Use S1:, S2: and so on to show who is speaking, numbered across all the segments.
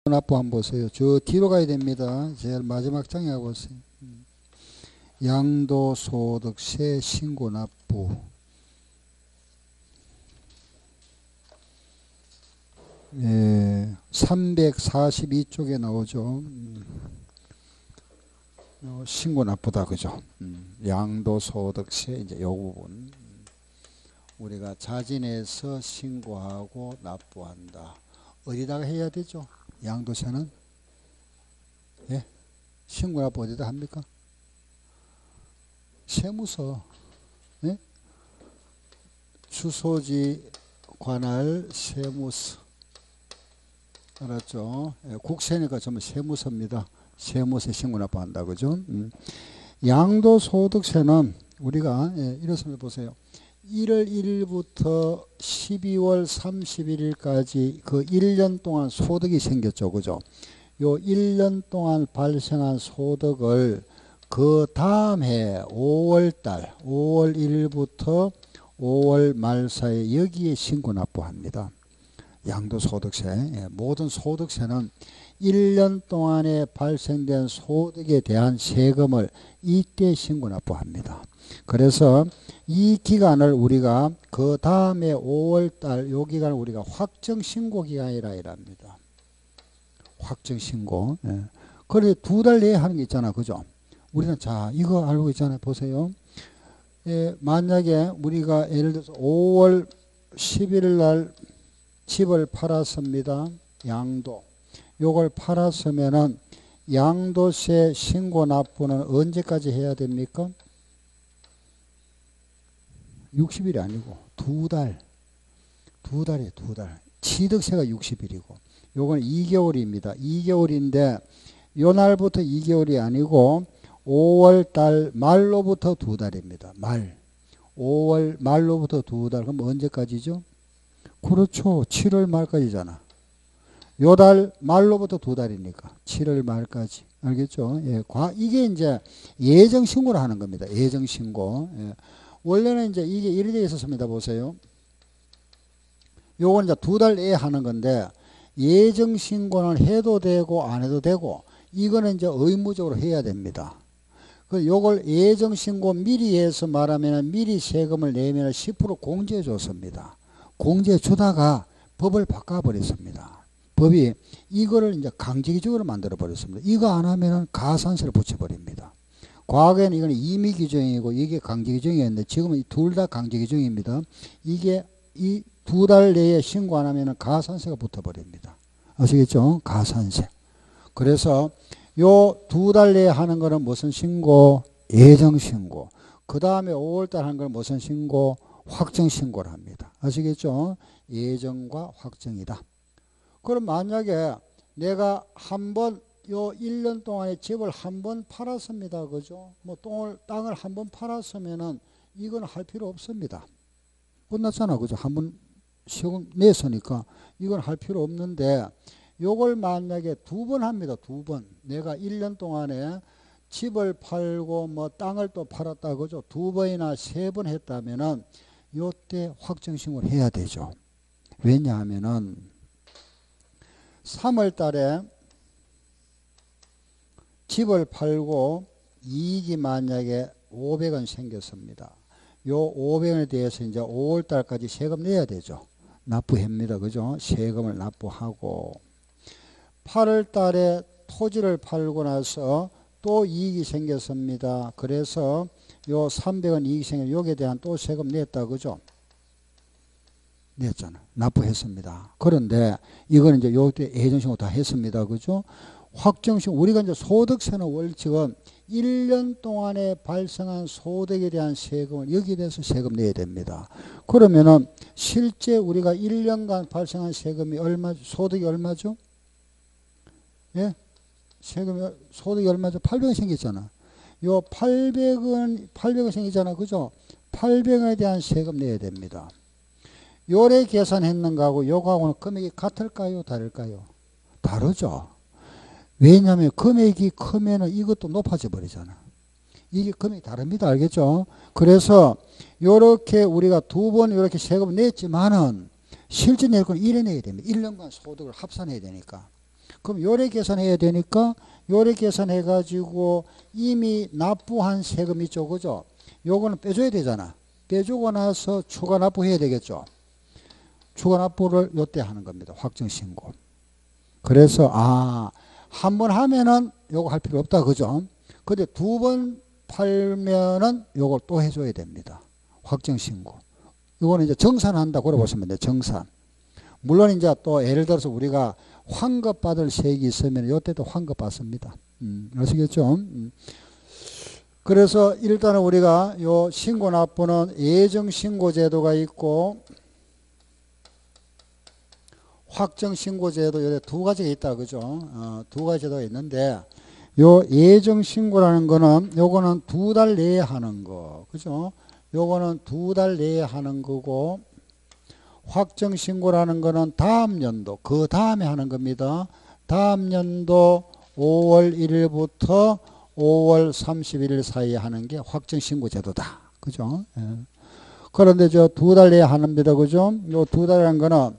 S1: 납부 한번 보세요. 저 뒤로 가야 됩니다. 제일 마지막 장에 가보세요. 양도소득세 신고납부. 342쪽에 나오죠. 신고납부다, 그죠? 양도소득세 이제 요 부분 우리가 자진해서 신고하고 납부한다. 어디다가 해야 되죠? 양도세는 예? 신고납부 어디다 합니까? 세무서, 예? 주소지 관할 세무서. 알았죠? 예, 국세니까 전부 세무서입니다. 세무서 신고납부 한다, 그죠? 양도소득세는 우리가 이렇습니다. 보세요. 1월 1일부터 12월 31일까지 그 1년 동안 소득이 생겼죠, 그죠? 요 1년 동안 발생한 소득을 그 다음 해 5월 1일부터 5월 말 사이에 여기에 신고납부합니다. 양도소득세. 모든 소득세는 1년 동안에 발생된 소득에 대한 세금을 이때 신고납부합니다. 그래서 이 기간을 우리가 그 다음에 5월달 요 기간을 우리가 확정신고기간이라 이랍니다. 확정신고. 그래 2달 내에 하는 게 있잖아, 그죠? 우리는 자 이거 알고 있잖아요. 보세요. 만약에 우리가 예를 들어서 5월 11일 날 집을 팔았습니다. 양도. 요걸 팔았으면은 양도세 신고 납부는 언제까지 해야 됩니까? 60일이 아니고 2달. 2달이에요, 2달. 취득세가 60일이고. 요건 2개월입니다. 2개월인데 요 날부터 2개월이 아니고 5월 달 말로부터 2달입니다. 말. 5월 말로부터 2달. 그럼 언제까지죠? 그렇죠. 7월 말까지잖아. 요 달 말로부터 2달이니까 7월 말까지. 알겠죠? 예, 이게 이제 예정신고를 하는 겁니다. 예정신고. 예. 원래는 이제 이게 이래 되어 있었습니다. 보세요. 요건 이제 2달 내에 하는 건데 예정신고는 해도 되고 안 해도 되고 이거는 이제 의무적으로 해야 됩니다. 요걸 예정신고 미리 해서 말하면 미리 세금을 내면 10% 공제해 줬습니다. 공제해 주다가 법을 바꿔버렸습니다. 법이 이거를 이제 강제기준으로 만들어 버렸습니다. 이거 안 하면은 가산세를 붙여버립니다. 과거에는 이거는 임의규정이고 이게 강제규정이었는데 지금은 둘 다 강제규정입니다. 이게 이 2달 내에 신고 안 하면은 가산세가 붙어버립니다. 아시겠죠? 가산세. 그래서 요 2달 내에 하는 거는 무슨 신고? 예정신고. 그 다음에 5월달 하는 거는 무슨 신고? 확정신고를 합니다. 아시겠죠? 예정과 확정이다. 그럼 만약에 내가 한번 요 1년 동안에 집을 한번 팔았습니다. 그죠? 뭐 땅을 한번 팔았으면은 이건 할 필요 없습니다. 끝났잖아. 그죠? 한번 세금 냈으니까 이건 할 필요 없는데 요걸 만약에 2번 합니다. 2번. 내가 1년 동안에 집을 팔고 뭐 땅을 또 팔았다. 그죠? 2번이나 3번 했다면은 요때 확정신고를 해야 되죠. 왜냐하면은 3월 달에 집을 팔고 이익이 만약에 500원 생겼습니다. 요 500원에 대해서 이제 5월 달까지 세금 내야 되죠. 납부합니다. 그죠? 세금을 납부하고 8월 달에 토지를 팔고 나서 또 이익이 생겼습니다. 그래서 요 300원 이익이 생겨 여기에 대한 또 세금 냈다. 그죠? 냈잖아. 납부했습니다. 그런데 이거는 이제 요때 예정신고 다 했습니다. 그죠? 확정신고 우리가 이제 소득세는 원칙은 1년 동안에 발생한 소득에 대한 세금을 여기에 대해서 세금 내야 됩니다. 그러면은 실제 우리가 1년간 발생한 세금이 소득이 얼마죠? 예? 소득이 얼마죠? 800원 생겼잖아. 요 800원 생기잖아. 그죠? 800원에 대한 세금 내야 됩니다. 요래 계산했는 거하고 요거하고는 금액이 같을까요? 다를까요? 다르죠. 왜냐하면 금액이 크면은 이것도 높아져 버리잖아. 이게 금액이 다릅니다. 알겠죠? 그래서 요렇게 우리가 2번 이렇게 세금을 냈지만은 실제 낼 건 1회 내야 됩니다. 1년간 소득을 합산해야 되니까. 그럼 요래 계산해야 되니까 요래 계산해 가지고 이미 납부한 세금 있죠. 그죠? 요거는 빼줘야 되잖아. 빼주고 나서 추가 납부해야 되겠죠. 추가 납부를 요때 하는 겁니다. 확정신고. 그래서 한 번 하면은 요거 할 필요 없다. 그죠? 근데 두 번 팔면은 요걸 또 해줘야 됩니다. 확정신고. 이거는 이제 정산한다. 그래 보시면 돼요. 정산. 물론 이제 또 예를 들어서 우리가 환급 받을 세액이 있으면 요때도 환급 받습니다. 아시겠죠? 그래서 일단은 우리가 요 신고 납부는 예정 신고 제도가 있고 확정 신고 제도 요래 두 가지가 있다. 그죠? 두 가지 제도가 있는데 요 예정 신고라는 거는 요거는 2달 내에 하는 거. 그죠? 요거는 2달 내에 하는 거고 확정 신고라는 거는 다음 연도 그 다음에 하는 겁니다. 다음 연도 5월 1일부터 5월 31일 사이에 하는 게 확정 신고 제도다. 그죠? 예. 그런데 저 2달 내에 합니다. 그죠? 요 2달이라는 거는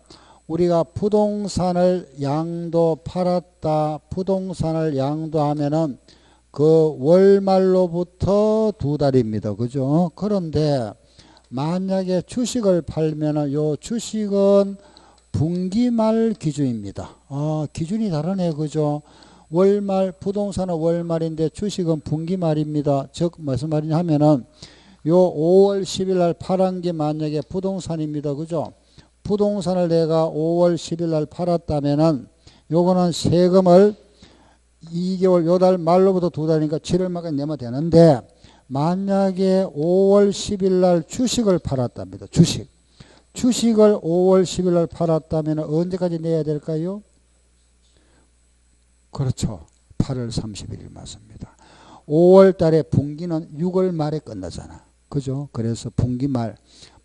S1: 우리가 부동산을 양도 팔았다. 부동산을 양도하면은 그 월말로부터 2달입니다. 그죠? 그런데 만약에 주식을 팔면은 요 주식은 분기말 기준입니다. 기준이 다르네. 그죠? 월말, 부동산은 월말인데 주식은 분기말입니다. 즉, 무슨 말이냐 하면은 요 5월 10일 날 팔은 게 만약에 부동산입니다. 그죠? 부동산을 내가 5월 10일 날 팔았다면은 요거는 세금을 2개월, 요 달 말로부터 2달이니까 7월 말까지 내면 되는데 만약에 5월 10일 날 주식을 팔았답니다. 주식을 5월 10일 날 팔았다면 언제까지 내야 될까요? 그렇죠. 8월 31일 맞습니다. 5월 달에 분기는 6월 말에 끝나잖아. 그죠? 그래서 분기 말.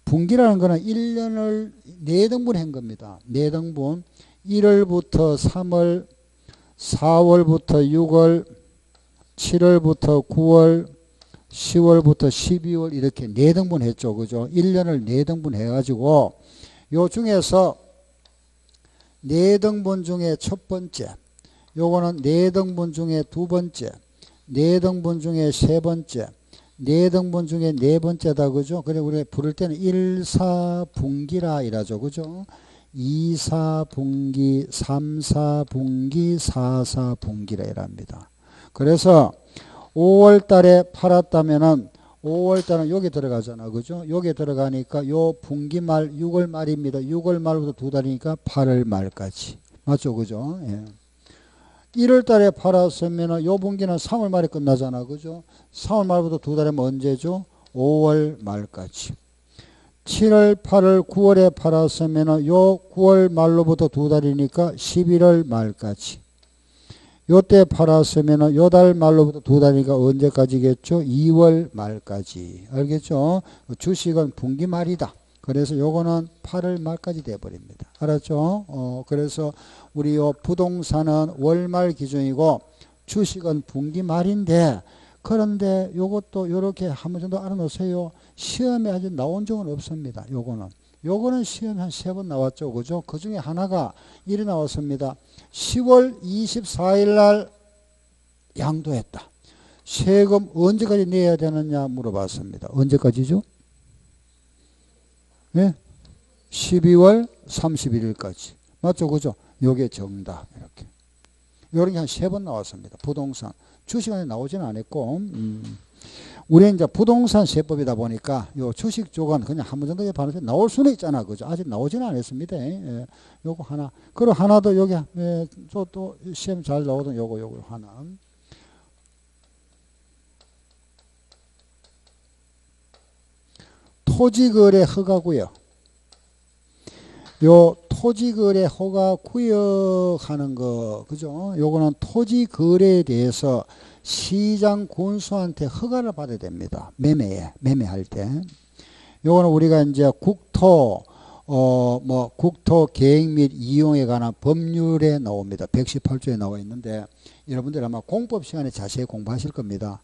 S1: 분기라는 거는 1년을 4등분 한 겁니다. 4등분. 1월부터 3월, 4월부터 6월, 7월부터 9월, 10월부터 12월 이렇게 4등분 했죠. 그죠? 1년을 4등분 해가지고 요 중에서 4등분 중에 첫 번째, 요거는 4등분 중에 두 번째, 4등분 중에 세 번째, 4등분 중에 네 번째다. 그죠? 그래 우리가 부를 때는 1사분기라 이라죠. 그죠? 2사분기, 3사분기, 4사분기라 이랍니다. 그래서 5월 달에 팔았다면은 5월 달은 여기 들어가잖아. 그죠? 여기 들어가니까 요 분기 말 6월 말입니다. 6월 말부터 2달이니까 8월 말까지. 맞죠? 그죠? 예. 1월 달에 팔았으면은 요 분기는 3월 말에 끝나잖아. 그죠? 3월 말부터 2달이면 언제죠? 5월 말까지. 7월, 8월, 9월에 팔았으면은 요 9월 말로부터 2달이니까 11월 말까지. 요때 팔았으면은 요 달 말로부터 2달이니까 언제까지겠죠? 2월 말까지. 알겠죠? 주식은 분기 말이다. 그래서 요거는 8월 말까지 돼버립니다. 알았죠? 그래서 우리 요 부동산은 월말 기준이고 주식은 분기 말인데 그런데 요것도 요렇게 한 번 정도 알아놓으세요. 시험에 아직 나온 적은 없습니다. 요거는 시험에 한 3번 나왔죠. 그죠? 그 중에 하나가 이리 나왔습니다. 10월 24일 날 양도했다. 세금 언제까지 내야 되느냐 물어봤습니다. 언제까지죠? 네? 12월 31일까지. 맞죠? 그죠? 요게 정답. 이렇게. 요런 게 한 3번 나왔습니다. 부동산. 주식은 나오지는 않았고, 우리는 이제 부동산 세법이다 보니까 요 주식 쪽은 그냥 한 번 정도 반응이 나올 수는 있잖아. 그죠? 아직 나오지는 않았습니다. 예. 요거 하나. 그리고 하나 더 여기, 예, 또 시험 잘 나오던 요거 하나. 토지거래 허가구역. 요 토지거래 허가 구역하는 거, 그죠? 요거는 토지거래에 대해서 시장 군수한테 허가를 받아야 됩니다. 매매할 때. 요거는 우리가 이제 국토 계획 및 이용에 관한 법률에 나옵니다. 118조에 나와 있는데 여러분들 아마 공법 시간에 자세히 공부하실 겁니다.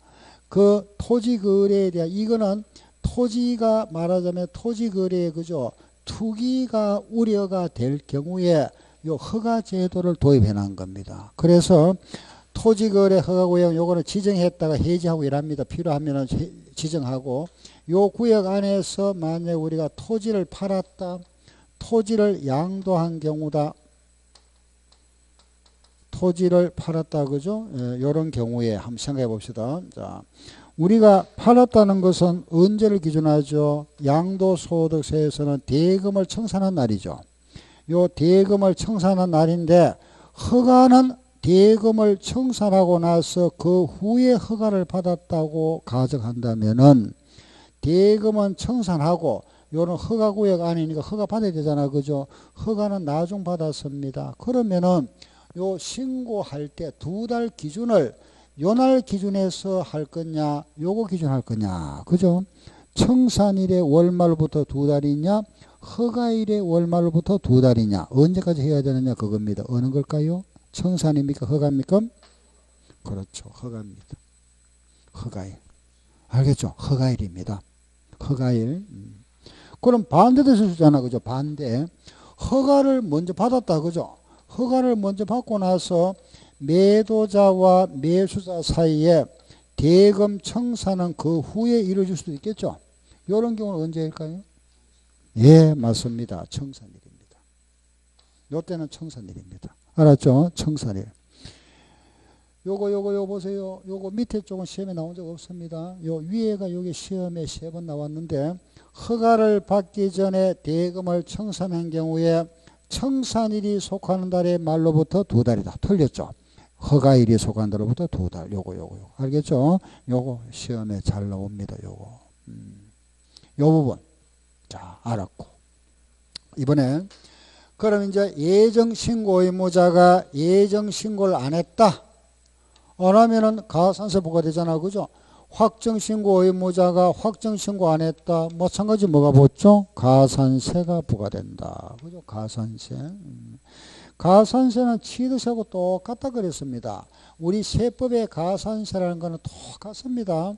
S1: 그 토지거래에 대한 이거는 토지가 말하자면 토지거래에 그죠? 투기가 우려가 될 경우에 요 허가 제도를 도입해 놓은 겁니다. 그래서 토지거래 허가구역 요거는 지정했다가 해지하고 이랍니다. 필요하면 지정하고 요 구역 안에서 만약 우리가 토지를 팔았다. 토지를 양도한 경우다. 토지를 팔았다. 그죠? 예, 요런 경우에 한번 생각해 봅시다. 자, 우리가 팔았다는 것은 언제를 기준하죠? 양도소득세에서는 대금을 청산한 날이죠. 요 대금을 청산한 날인데 허가는 대금을 청산하고 나서 그 후에 허가를 받았다고 가정한다면은 대금은 청산하고 요런 허가구역 아니니까 허가 받아야 되잖아. 그죠? 허가는 나중 받았습니다. 그러면은 요 신고할 때 두 달 기준을 요날 기준에서 할 거냐 요거 기준 할 거냐. 그죠? 청산일의 월말부터 두 달이냐 허가일의 월말부터 두 달이냐 언제까지 해야 되느냐 그겁니다. 어느 걸까요? 청산입니까? 허가입니까? 그렇죠. 허가입니다. 허가일. 알겠죠? 허가일입니다. 허가일. 그럼 반대도 있을 수 있잖아. 그죠? 반대. 허가를 먼저 받았다. 그죠? 허가를 먼저 받고 나서 매도자와 매수자 사이에 대금 청산은 그 후에 이루어질 수도 있겠죠. 이런 경우는 언제일까요? 예, 맞습니다. 청산일입니다. 요때는 청산일입니다. 알았죠? 청산일. 요거 보세요. 요거 밑에 쪽은 시험에 나온 적 없습니다. 요 위에가 요게 시험에 3번 나왔는데 허가를 받기 전에 대금을 청산한 경우에 청산일이 속하는 달의 말로부터 두 달이다. 틀렸죠? 허가일이 속한 달로부터 두 달. 요거. 알겠죠? 요거 시험에 잘 나옵니다. 요거. 요 부분. 자, 알았고. 이번에 그럼 이제 예정신고 의무자가 예정신고를 안 했다. 안 하면은 가산세 부과되잖아. 그죠? 확정신고 의무자가 확정신고 안 했다. 마찬가지 뭐가 붙죠? 가산세가 부과된다. 그죠? 가산세. 가산세는 취득세하고 똑같다 그랬습니다. 우리 세법의 가산세라는 거는 똑같습니다.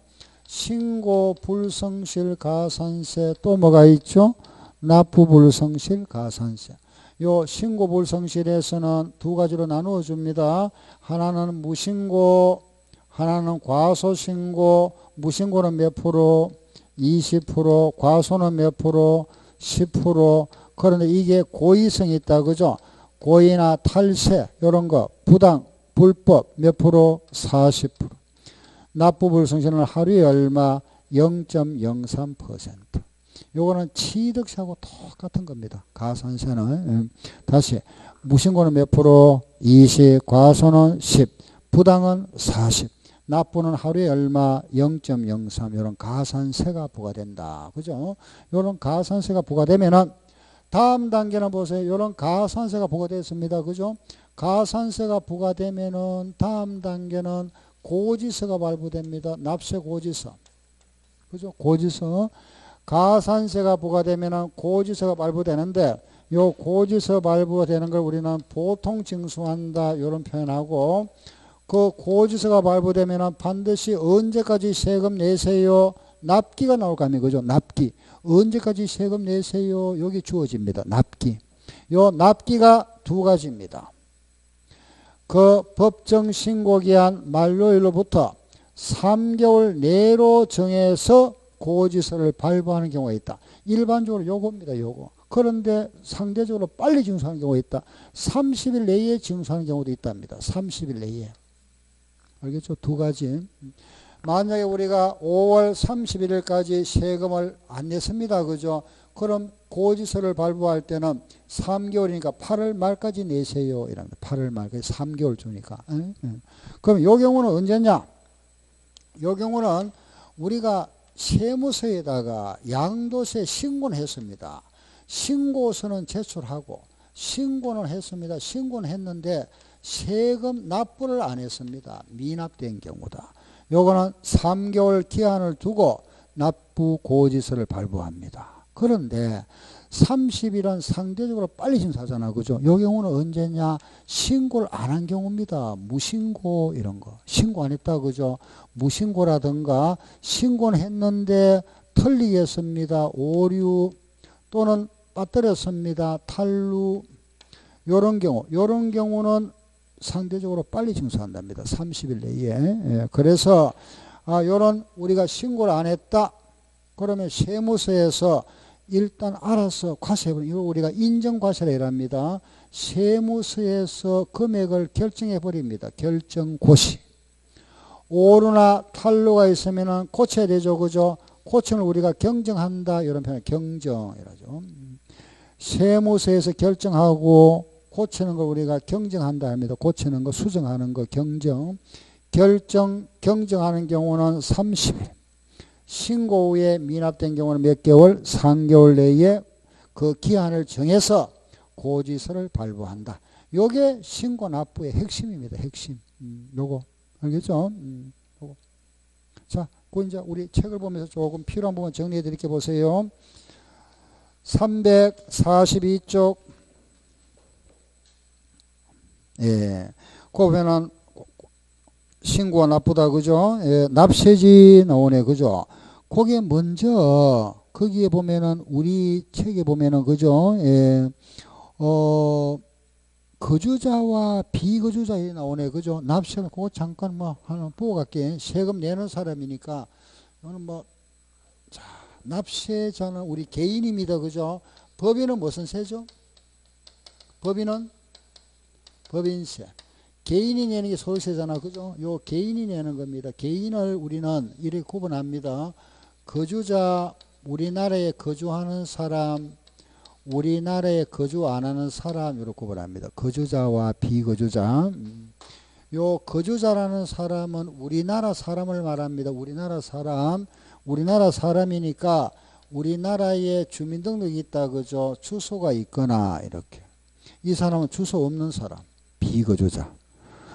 S1: 신고 불성실 가산세 또 뭐가 있죠? 납부 불성실 가산세. 요 신고 불성실에서는 두 가지로 나누어 줍니다. 하나는 무신고, 하나는 과소신고. 무신고는 몇 프로? 20%, 과소는 몇 프로? 10%. 그런데 이게 고의성이 있다. 그죠? 고의나 탈세 이런 거 부당, 불법 몇 프로? 40%. 납부 불성실은 하루에 얼마? 0.03%. 요거는 취득세하고 똑같은 겁니다. 가산세는. 다시 무신고는 몇 프로? 20, 과소는 10, 부당은 40, 납부는 하루에 얼마? 0.03. 이런 가산세가 부과된다. 그죠? 이런 가산세가 부과되면은 다음 단계는 보세요. 이런 가산세가 부과됐습니다. 그죠? 가산세가 부과되면은 다음 단계는 고지서가 발부됩니다. 납세 고지서. 그죠? 고지서. 가산세가 부과되면은 고지서가 발부되는데 요 고지서 발부되는 걸 우리는 보통 징수한다 이런 표현하고 그 고지서가 발부되면은 반드시 언제까지 세금 내세요? 납기가 나올 거 아니에요. 그죠? 납기. 언제까지 세금 내세요? 여기 주어집니다. 납기. 요 납기가 두 가지입니다. 그 법정 신고기한 만료일로부터 3개월 내로 정해서 고지서를 발부하는 경우가 있다. 일반적으로 요겁니다. 요거. 그런데 상대적으로 빨리 징수하는 경우가 있다. 30일 내에 징수하는 경우도 있답니다. 30일 내에. 알겠죠? 두 가지. 만약에 우리가 5월 31일까지 세금을 안 냈습니다. 그죠? 그럼 고지서를 발부할 때는 3개월이니까 8월 말까지 내세요. 이랍니다. 8월 말까지 3개월 주니까. 그럼 요 경우는 언제냐? 요 경우는 우리가 세무서에다가 양도세 신고는 했습니다. 신고서는 제출하고 신고는 했습니다. 신고는 했는데 세금 납부를 안 했습니다. 미납된 경우다. 요거는 3개월 기한을 두고 납부 고지서를 발부합니다. 그런데 30일은 상대적으로 빨리 징수하잖아. 그죠? 요 경우는 언제냐? 신고를 안 한 경우입니다. 무신고 이런 거. 신고 안 했다. 그죠? 무신고라든가 신고는 했는데 틀리겠습니다. 오류 또는 빠뜨렸습니다. 탈루. 요런 경우는 상대적으로 빨리 징수한답니다. 30일 내에. 예, 그래서 요런 우리가 신고를 안 했다. 그러면 세무서에서 일단 알아서 과세해버리는, 이거 우리가 인정과세라 이랍니다. 세무서에서 금액을 결정해버립니다. 결정고시. 오류나 탈루가 있으면 고쳐야 되죠. 그죠? 고침을 우리가 경정한다. 이런 표현, 경정이라죠. 세무서에서 결정하고 고치는 걸 우리가 경정한다 합니다. 고치는 거, 수정하는 거, 경정. 경정하는 경우는 30일. 신고 후에 미납된 경우는 몇 개월? 3개월 내에 그 기한을 정해서 고지서를 발부한다. 요게 신고 납부의 핵심입니다. 핵심. 요거. 알겠죠? 요거. 자, 그 이제 우리 책을 보면서 조금 필요한 부분 정리해 드릴게 보세요. 342쪽. 예. 그 보면은 신고가 나쁘다. 그죠? 예. 납세지 나오네. 그죠? 거기에 먼저, 거기에 보면은, 우리 책에 보면은, 그죠? 예. 거주자와 비거주자에 나오네. 그죠? 납세는 그거 잠깐 뭐, 하나 보고 갈게. 세금 내는 사람이니까, 이거는 뭐, 자, 납세자는 우리 개인입니다. 그죠? 법인은 무슨 세죠? 법인은 법인세. 개인이 내는 게 소득세잖아. 그죠? 요 개인이 내는 겁니다. 개인을 우리는 이렇게 구분합니다. 거주자, 우리나라에 거주하는 사람, 우리나라에 거주 안 하는 사람, 이렇게 구분합니다. 거주자와 비거주자. 요 거주자라는 사람은 우리나라 사람을 말합니다. 우리나라 사람. 우리나라 사람이니까 우리나라에 주민등록이 있다. 그죠? 주소가 있거나, 이렇게. 이 사람은 주소 없는 사람. 비거주자.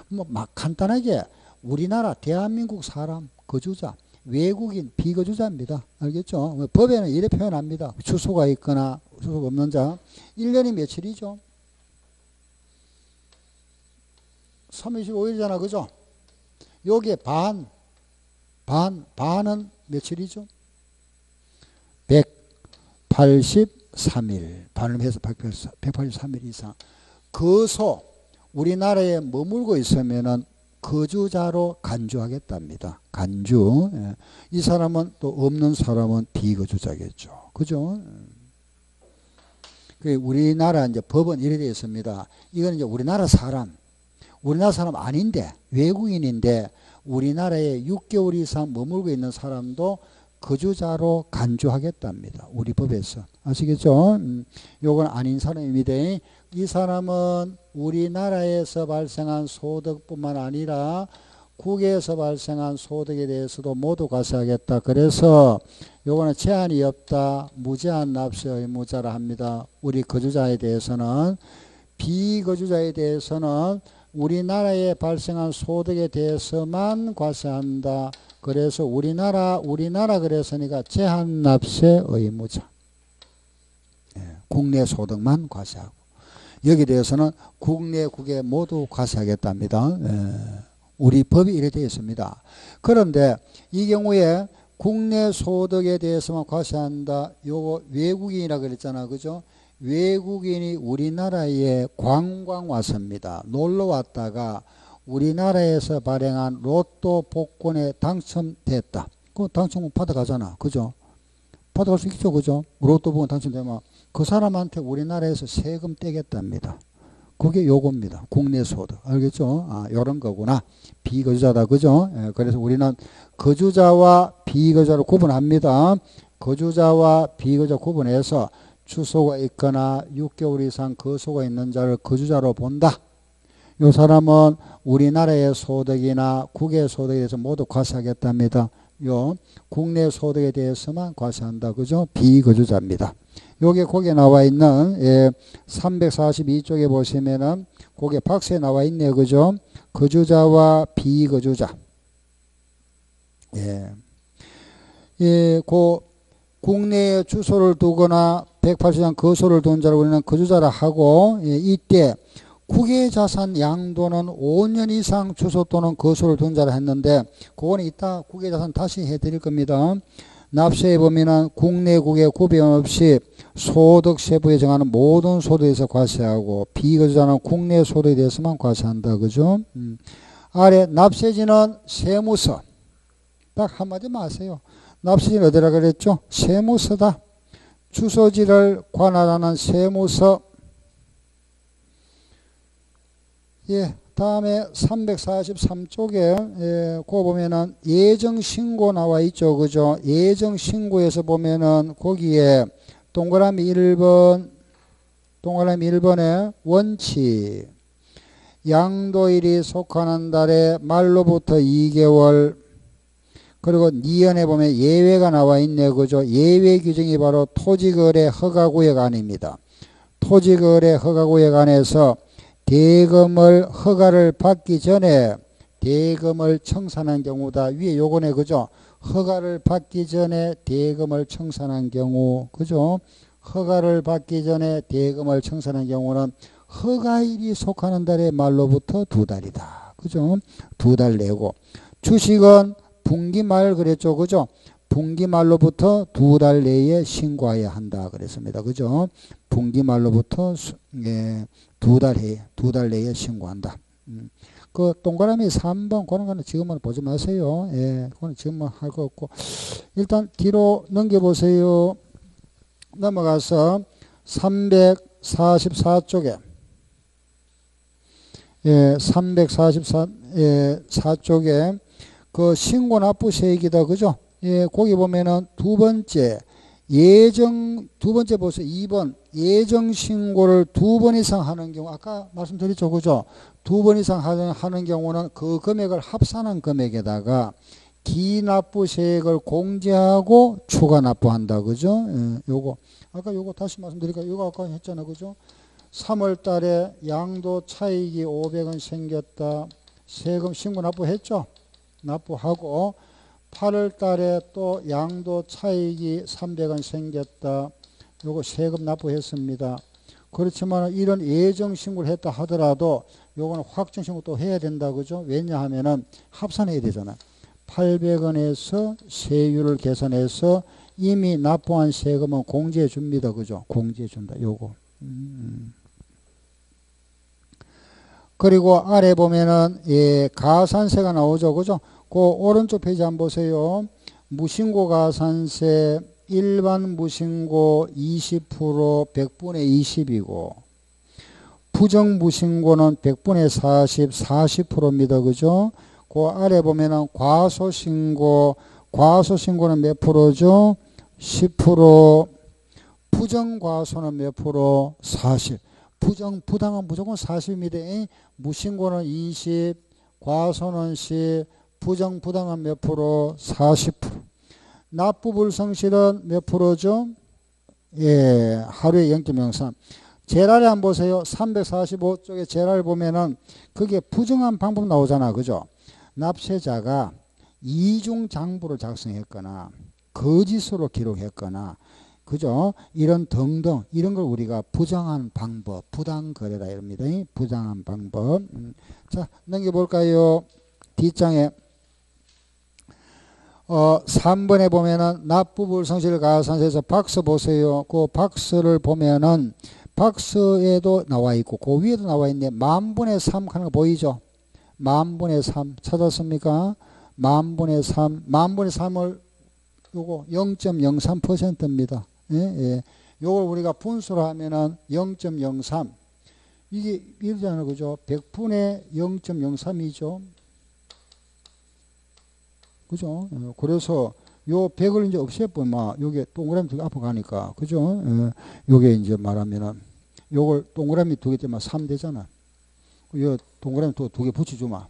S1: 뭐 막 간단하게 우리나라 대한민국 사람 거주자, 외국인 비거주자입니다. 알겠죠? 법에는 이렇게 표현합니다. 주소가 있거나 주소가 없는 자. 1년이 며칠이죠? 325일이잖아. 그죠? 여기에 반은 며칠이죠? 183일. 반을 해서 183일 이상. 거소, 우리나라에 머물고 있으면은 거주자로 간주하겠답니다. 간주. 예. 이 사람은 또 없는 사람은 비거주자겠죠. 그죠? 우리나라 이제 법은 이래 되어 있습니다. 이건 이제 우리나라 사람 아닌데, 외국인인데, 우리나라에 6개월 이상 머물고 있는 사람도 거주자로 간주하겠답니다. 우리 법에서. 아시겠죠? 요건 아닌 사람입니다. 이 사람은 우리나라에서 발생한 소득뿐만 아니라 국외에서 발생한 소득에 대해서도 모두 과세하겠다. 그래서 요거는 제한이 없다. 무제한 납세 의무자라 합니다. 우리 거주자에 대해서는. 비거주자에 대해서는 우리나라에 발생한 소득에 대해서만 과세한다. 그래서 우리나라 그랬으니까 제한 납세 의무자. 예, 국내 소득만 과세하고. 여기에 대해서는 국내 국외 모두 과세하겠답니다. 예, 우리 법이 이렇게 되어 있습니다. 그런데 이 경우에 국내 소득에 대해서만 과세한다. 요거 외국인이라 그랬잖아. 그죠? 외국인이 우리나라에 관광 왔습니다. 놀러 왔다가 우리나라에서 발행한 로또 복권에 당첨됐다. 그 당첨은 받아가잖아. 그죠? 받아갈 수 있죠. 그죠? 로또 복권 당첨되면 그 사람한테 우리나라에서 세금 떼겠답니다. 그게 요겁니다. 국내 소득. 알겠죠? 요런 거구나. 비거주자다. 그죠? 예, 그래서 우리는 거주자와 비거주자를 구분합니다. 거주자와 비거주자 구분해서 주소가 있거나 6개월 이상 거소가 있는 자를 거주자로 본다. 이 사람은 우리나라의 소득이나 국외 소득에 대해서 모두 과세하겠답니다. 요 국내 소득에 대해서만 과세한다. 그죠? 비거주자입니다. 요게 거기에 나와 있는 342쪽에 보시면은 거기에 박스에 나와 있네요. 그죠? 거주자와 비거주자. 그 국내에 주소를 두거나 180장 거소를 둔 자를 우리는 거주자라 하고, 이때 국외 자산 양도는 5년 이상 주소 또는 거소를 둔 자라 했는데, 그거는 이따 국외 자산 다시 해드릴 겁니다. 납세에 보면은 국내국에 구별 없이 소득세부에 정하는 모든 소득에 대해서 과세하고 비거주자는 국내 소득에 대해서만 과세한다. 그죠? 아래 납세지는 세무서. 딱 한마디만 하세요. 납세지는 어디라 그랬죠? 세무서다. 주소지를 관할하는 세무서. 예, 다음에 343쪽에 그거 보면은 예정신고 나와 있죠. 그죠? 예정신고에서 보면은 거기에 동그라미 1번에 원칙. 양도일이 속하는 달에 말로부터 2개월. 그리고 니은에 보면 예외가 나와 있네. 그죠? 예외 규정이 바로 토지거래 허가구역 안입니다. 토지거래 허가구역 안에서 대금을 허가를 받기 전에 대금을 청산한 경우다. 위에 요거네. 그죠? 허가를 받기 전에 대금을 청산한 경우. 그죠? 허가를 받기 전에 대금을 청산한 경우는 허가일이 속하는 달의 말로부터 2달이다. 그죠? 2달 내고. 주식은 분기말 그랬죠. 그죠? 분기말로부터 2달 내에 신고해야 한다. 그랬습니다. 그죠? 분기말로부터 2달 내에 신고한다. 그 동그라미 3번 그런 거는 지금은 보지 마세요. 예, 그거는 지금은 할 거 없고. 일단 뒤로 넘겨보세요. 넘어가서 344쪽에 344쪽에 그 신고 납부세 얘기다. 그죠? 예, 거기 보면은 두 번째 보세요. 2번 예정 신고를 2번 이상 하는 경우 아까 말씀드렸죠. 그죠? 2번 이상 하는 경우는 그 금액을 합산한 금액에다가 기납부세액을 공제하고 추가 납부한다. 그죠? 예, 요거 아까 요거 다시 말씀드릴까요? 요거 아까 했잖아. 그죠? 3월 달에 양도 차익이 500원 생겼다. 세금 신고 납부했죠? 납부하고 8월 달에 또 양도 차익이 300원 생겼다. 요거 세금 납부했습니다. 그렇지만 이런 예정 신고를 했다 하더라도 요거는 확정 신고 또 해야 된다. 그죠? 왜냐하면은 합산해야 되잖아. 800원에서 세율을 계산해서 이미 납부한 세금은 공제해 줍니다. 그죠? 공제해 준다. 요거. 그리고 아래 보면은 가산세가 나오죠. 그죠? 그 오른쪽 페이지 한번 보세요. 무신고 가산세 일반 무신고 20% 100분의 20이고 부정 무신고는 100분의 40 40%입니다. 그죠? 그 아래 보면은 과소신고는 몇 프로죠? 10%. 부정 과소는 몇 프로? 40. 부당은 무조건 40입니다. 무신고는 20, 과소는 10, 부당은 몇 프로? 40%. 납부불성실은 몇 프로죠? 예, 하루에 0.03. 제랄에 한번 보세요. 345쪽에 제랄 보면은 그게 부정한 방법 나오잖아. 그죠? 납세자가 이중장부를 작성했거나 거짓으로 기록했거나 그죠? 이런 등등 이런 걸 우리가 부정한 방법, 부당거래라 이럽니다. 부정한 방법. 자, 넘겨볼까요? 뒷장에 3번에 보면은 납부불성실 가산세에서 박스 보세요. 그 박스를 보면은 박스에도 나와 있고 그 위에도 나와 있네. 만분의 3 하는 거 보이죠? 만분의 3 찾았습니까? 만분의 3 만분의 3을 요거 0.03%입니다. 예, 예. 요걸 우리가 분수로 하면은 0.03 이게 이러잖아요. 그죠? 100분의 0.03이죠. 그죠? 그래서 요 100을 이제 없애보면 요게 동그라미 두 개 앞으로 가니까 그죠? 요게 이제 말하면은 요걸 동그라미 두 개 때문에 3 되잖아. 요 동그라미 두 개 붙여주마.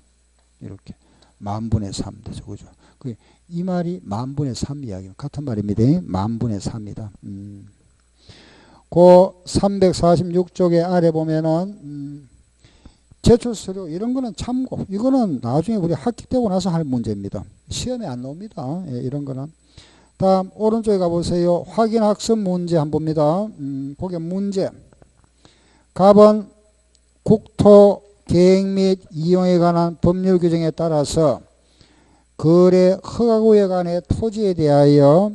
S1: 이렇게 만분의 3 되죠. 그죠? 이 말이 만분의 3 이야기 같은 말입니다. 만분의 3이다. 그 346쪽에 아래 보면은 제출서류 이런 거는 참고 이거는 나중에 우리 합격되고 나서 할 문제입니다. 시험에 안 나옵니다. 예, 이런 거는. 다음 오른쪽에 가보세요. 확인학습 문제 한번 봅니다. 거기 문제 갑은 국토 계획 및 이용에 관한 법률 규정에 따라서 거래 허가구역 안의 토지에 대하여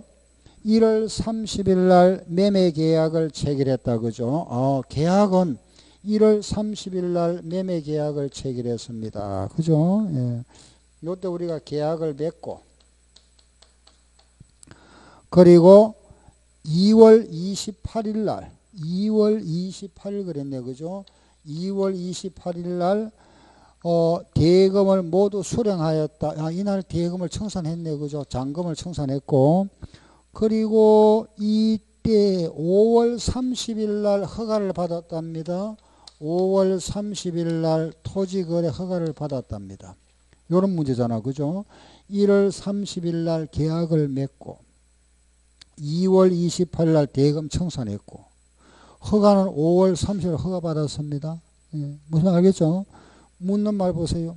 S1: 1월 30일 날 매매 계약을 체결했다. 그죠? 계약은 1월 30일 날 매매 계약을 체결했습니다. 그죠? 예. 요때 우리가 계약을 맺고, 그리고 2월 28일 날, 2월 28일 그랬네. 그죠? 2월 28일 날, 대금을 모두 수령하였다. 이날 대금을 청산했네. 그죠? 잔금을 청산했고, 그리고 이때 5월 30일 날 허가를 받았답니다. 5월 30일 날 토지거래 허가를 받았답니다. 이런 문제잖아. 그죠? 1월 30일 날 계약을 맺고 2월 28일 날 대금 청산했고 허가는 5월 30일 허가 받았습니다. 예, 무슨 말 알겠죠? 묻는 말 보세요.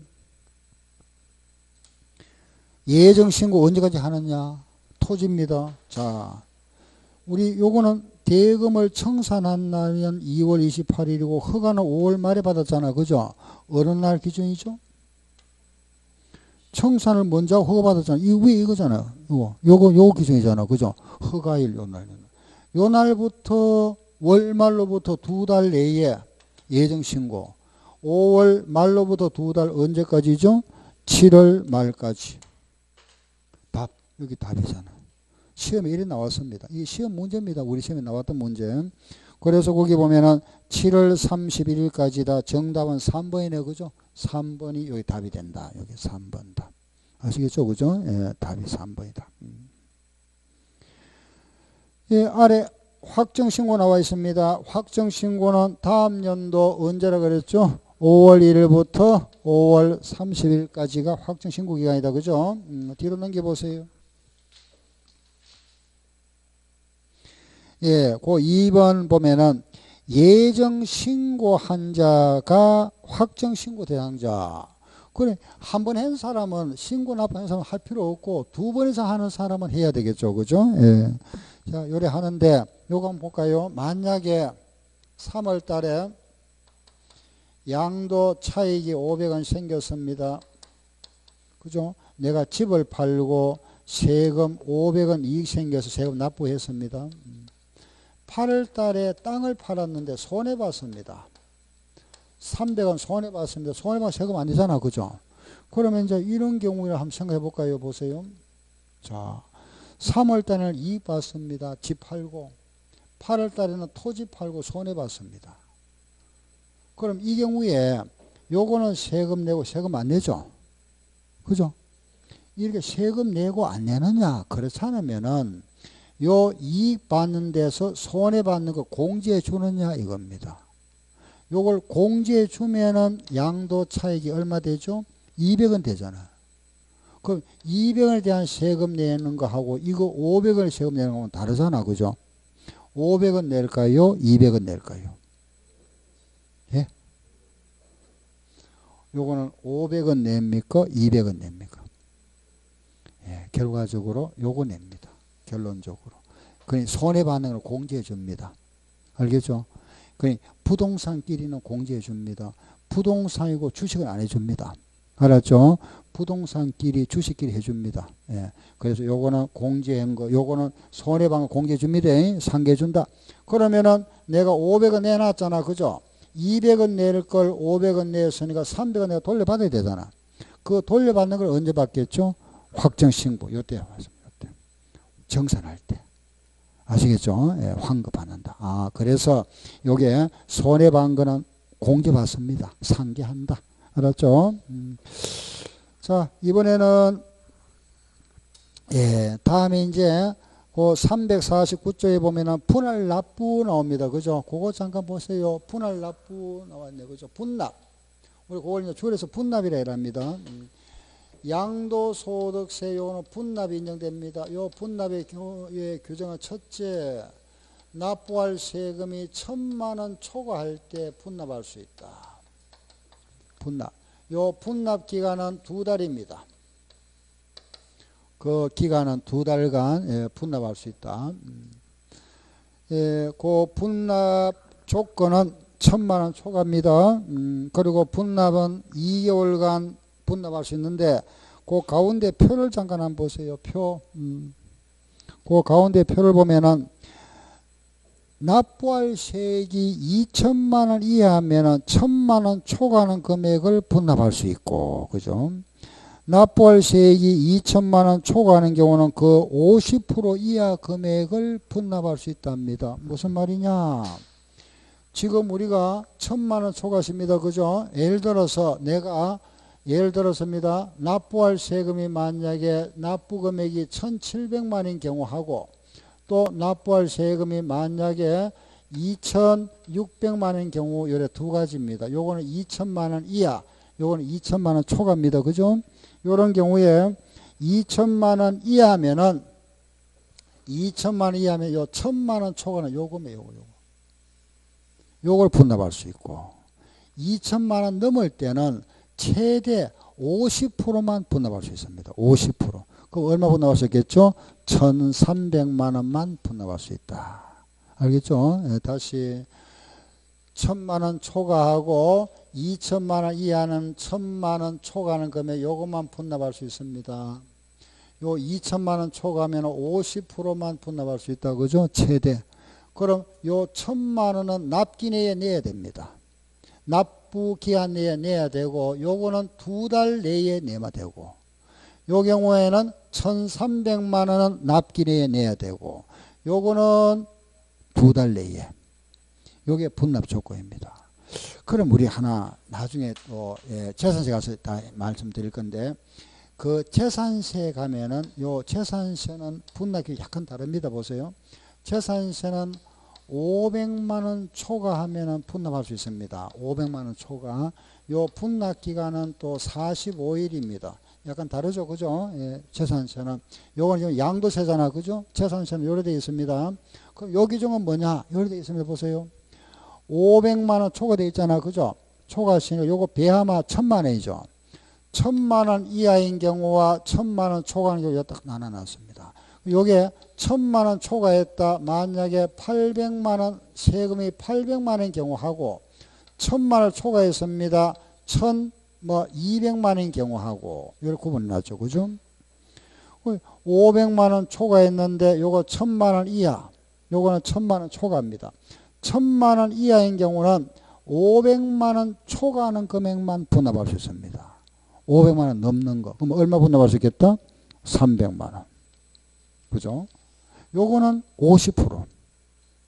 S1: 예정신고 언제까지 하느냐? 토지입니다. 자, 우리 요거는 대금을 청산한 날은 2월 28일이고 허가는 5월 말에 받았잖아. 그죠? 어느 날 기준이죠? 청산을 먼저 하고 허가 받았잖아. 이 위에 이거잖아. 요거 기준이잖아. 그죠? 허가일 요 날. 요 날부터 월말로부터 2달 내에 예정신고. 5월 말로부터 2달 언제까지죠? 7월 말까지. 답. 여기 답이잖아. 시험에 이래 나왔습니다. 이 시험 문제입니다. 우리 시험에 나왔던 문제. 그래서 거기 보면은 7월 31일까지다. 정답은 3번이네. 그죠? 3번이 여기 답이 된다. 여기 3번 답. 아시겠죠? 그죠? 예, 답이 3번이다. 예, 아래 확정신고 나와 있습니다. 확정신고는 다음 연도 언제라 그랬죠? 5월 1일부터 5월 30일까지가 확정신고 기간이다. 그죠? 뒤로 넘겨보세요. 예, 그 2번 보면은 예정신고한 자가 확정신고 대상자. 그래, 한 번 한 사람은 신고 납부한 사람은 할 필요 없고 2번 이상 하는 사람은 해야 되겠죠. 그죠? 예. 자, 요래 하는데 요거 한번 볼까요? 만약에 3월 달에 양도 차익이 500원 생겼습니다. 그죠? 내가 집을 팔고 세금 500원 이익 생겨서 세금 납부했습니다. 8월 달에 땅을 팔았는데 손해봤습니다. 300원 손해봤습니다. 손해봐 세금 안 내잖아. 그죠? 그러면 이제 이런 경우를 한번 생각해 볼까요? 보세요. 자, 3월 달에는 이익 봤습니다. 집 팔고 8월 달에는 토지 팔고 손해봤습니다. 그럼 이 경우에 요거는 세금 내고 세금 안 내죠? 그죠? 이렇게 세금 내고 안 내느냐? 그렇지 않으면은 요 이익 받는 데서 손해 받는 거 공제해 주느냐 이겁니다. 요걸 공제해 주면은 양도 차익이 얼마 되죠? 200원 되잖아. 그럼 200원에 대한 세금 내는 거 하고 이거 500원 세금 내는 거는 다르잖아. 그죠? 500원 낼까요? 200원 낼까요? 예? 요거는 500원 냅니까? 200원 냅니까? 예, 결과적으로 요거 냅니다. 결론적으로. 그러니 손해받는 걸 공제해 줍니다. 알겠죠? 그러니 부동산끼리는 공제해 줍니다. 부동산이고 주식은 안 해줍니다. 알았죠? 부동산끼리 주식끼리 해줍니다. 예. 그래서 요거는 공제한 거, 요거는 손해받는 거 공제해 줍니다. 상계해 준다. 그러면은 내가 500원 내놨잖아. 그죠? 200원 낼 걸 500원 냈으니까 300원 내가 돌려받아야 되잖아. 그 돌려받는 걸 언제 받겠죠? 확정신고. 요때 왔습니다. 요때. 정산할 때. 아시겠죠? 예, 환급받는다. 아, 그래서 요게 손해받은 거는 공제받습니다. 상계한다. 알았죠? 자, 이번에는 예, 다음에 이제 그 349조에 보면은 분할 납부 나옵니다. 그죠? 그거 잠깐 보세요. 분할 납부 나왔네. 그죠? 분납. 우리 그걸 이제 줄여서 분납이라 합니다. 양도소득세 요거는 분납이 인정됩니다. 요 분납의 규정은 첫째, 납부할 세금이 1,000만 원 초과할 때 분납할 수 있다. 분납. 요 분납 기간은 2달입니다. 그 기간은 2달간 예, 분납할 수 있다. 예, 그 분납 조건은 1,000만 원 초과입니다. 그리고 분납은 2개월간 분납할 수 있는데 그 가운데 표를 잠깐 한번 보세요. 표. 그 가운데 표를 보면은 납부할 세액이 2천만 원 이하면은 1천만 원 초과하는 금액을 분납할 수 있고, 그죠? 납부할 세액이 2천만 원 초과하는 경우는 그 50% 이하 금액을 분납할 수 있답니다. 무슨 말이냐? 지금 우리가 1천만 원 초과십니다. 그죠? 예를 들어서입니다. 납부할 세금이 만약에 납부 금액이 1,700만 원인 경우하고 또 납부할 세금이 만약에 2,600만 원인 경우 요래 두 가지입니다. 요거는 2천만 원 이하, 요거는 2천만 원 초과입니다. 그죠? 요런 경우에 2천만 원 이하면은 2천만 원 이하면 요 1,000만 원 초과는 요금이에요. 요걸 분납할 수 있고 2천만 원 넘을 때는 최대 50%만 분납할 수 있습니다. 50%. 그럼 얼마 분납할 수 있겠죠? 1,300만 원만 분납할 수 있다. 알겠죠? 예, 다시 1,000만 원 초과하고 2천만 원 이하는 1,000만 원 초과하는 금액 요것만 분납할 수 있습니다. 요 2천만 원 초과하면 50%만 분납할 수 있다. 그죠? 최대. 그럼 요 1,000만 원은 납기 내에 내야 됩니다. 납부 기한 내에 내야 되고 요거는 2달 내에 내야 되고 요 경우에는 1,300만 원은 납기 내에 내야 되고 요거는 2달 내에. 요게 분납 조건입니다. 그럼 우리 하나 나중에 또 재산세 가서 다 말씀드릴 건데 그 재산세 가면은 요 재산세는 분납이 약간 다릅니다. 보세요. 재산세는 500만 원 초과하면은 분납할 수 있습니다. 500만 원 초과. 요 분납 기간은 또 45일입니다. 약간 다르죠, 그죠? 예, 재산세는 요건 양도세잖아, 그죠? 재산세는 요래 되어 있습니다. 그럼 요 기준은 뭐냐? 요래 되어 있습니다. 보세요. 500만 원 초과되어 있잖아, 그죠? 초과하시니까 요거 배하마 1,000만 원이죠. 1,000만 원 이하인 경우와 1,000만 원 초과하는 경우 딱 나눠놨습니다. 요게 1,000만 원 초과했다. 만약에 800만 원 세금이 800만 원인 경우하고 1,000만 원 초과했습니다. 200만 원인 경우하고 이렇게 구분나죠. 그죠? 500만 원 초과했는데 요거 1,000만 원 이하. 요거는 1,000만 원 초과입니다. 1,000만 원 이하인 경우는 500만 원 초과하는 금액만 분납할 수 있습니다. 500만 원 넘는 거. 그럼 얼마 분납할 수 있겠다? 300만 원. 그죠? 요거는 50%.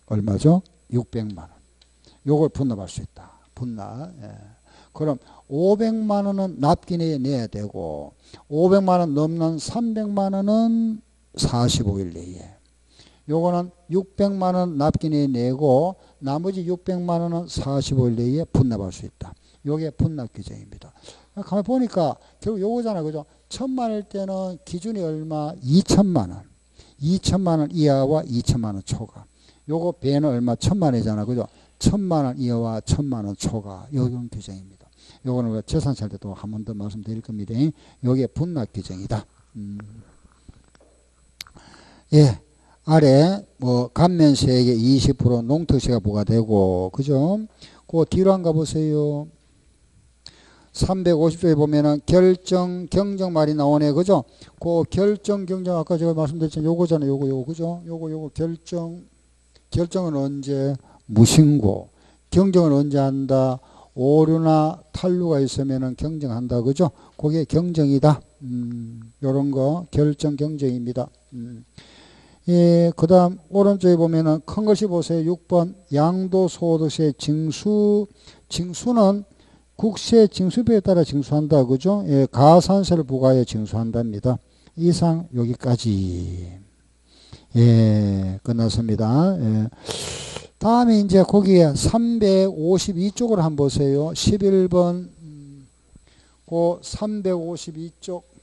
S1: 얼마죠? 600만 원. 요걸 분납할 수 있다. 분납. 예. 그럼 500만 원은 납기 내에 내야 되고 500만 원 넘는 300만 원은 45일 내에. 요거는 600만 원 납기 내에 내고 나머지 600만 원은 45일 내에 분납할 수 있다. 요게 분납 규정입니다. 가만히 보니까 결국 요거잖아. 그죠? 1,000만 원일 때는 기준이 얼마? 2천만 원. 2천만 원 이하와 2천만 원 초과. 요거 배는 얼마? 1,000만 원이잖아. 그죠? 1,000만 원 이하와 1,000만 원 초과. 요런 규정입니다. 요거는 재산세 할 때도 한 번 더 말씀드릴 겁니다. 요게 분납 규정이다. 예. 아래 감면세액의 20% 농특세가 부과되고, 그죠? 그 뒤로 한가 보세요. 350조에 보면은 결정 경정 말이 나오네. 그죠? 그 결정 경정 아까 제가 말씀드렸잖아요. 요거잖아요. 요거 그죠? 요거 결정은 언제? 무신고. 경정은 언제 한다? 오류나 탄루가 있으면은 경정한다. 그죠? 그게 경정이다. 요런 거 결정 경정입니다. 예, 그 다음 오른쪽에 보면은 큰 것이 보세요. 6번 양도소득세 징수. 징수는 국세 징수비에 따라 징수한다. 그죠? 예, 가산세를 부과해 징수한답니다. 이상 여기까지. 예, 끝났습니다. 예. 다음에 이제 거기에 352쪽을 한번 보세요. 11번 그 352쪽.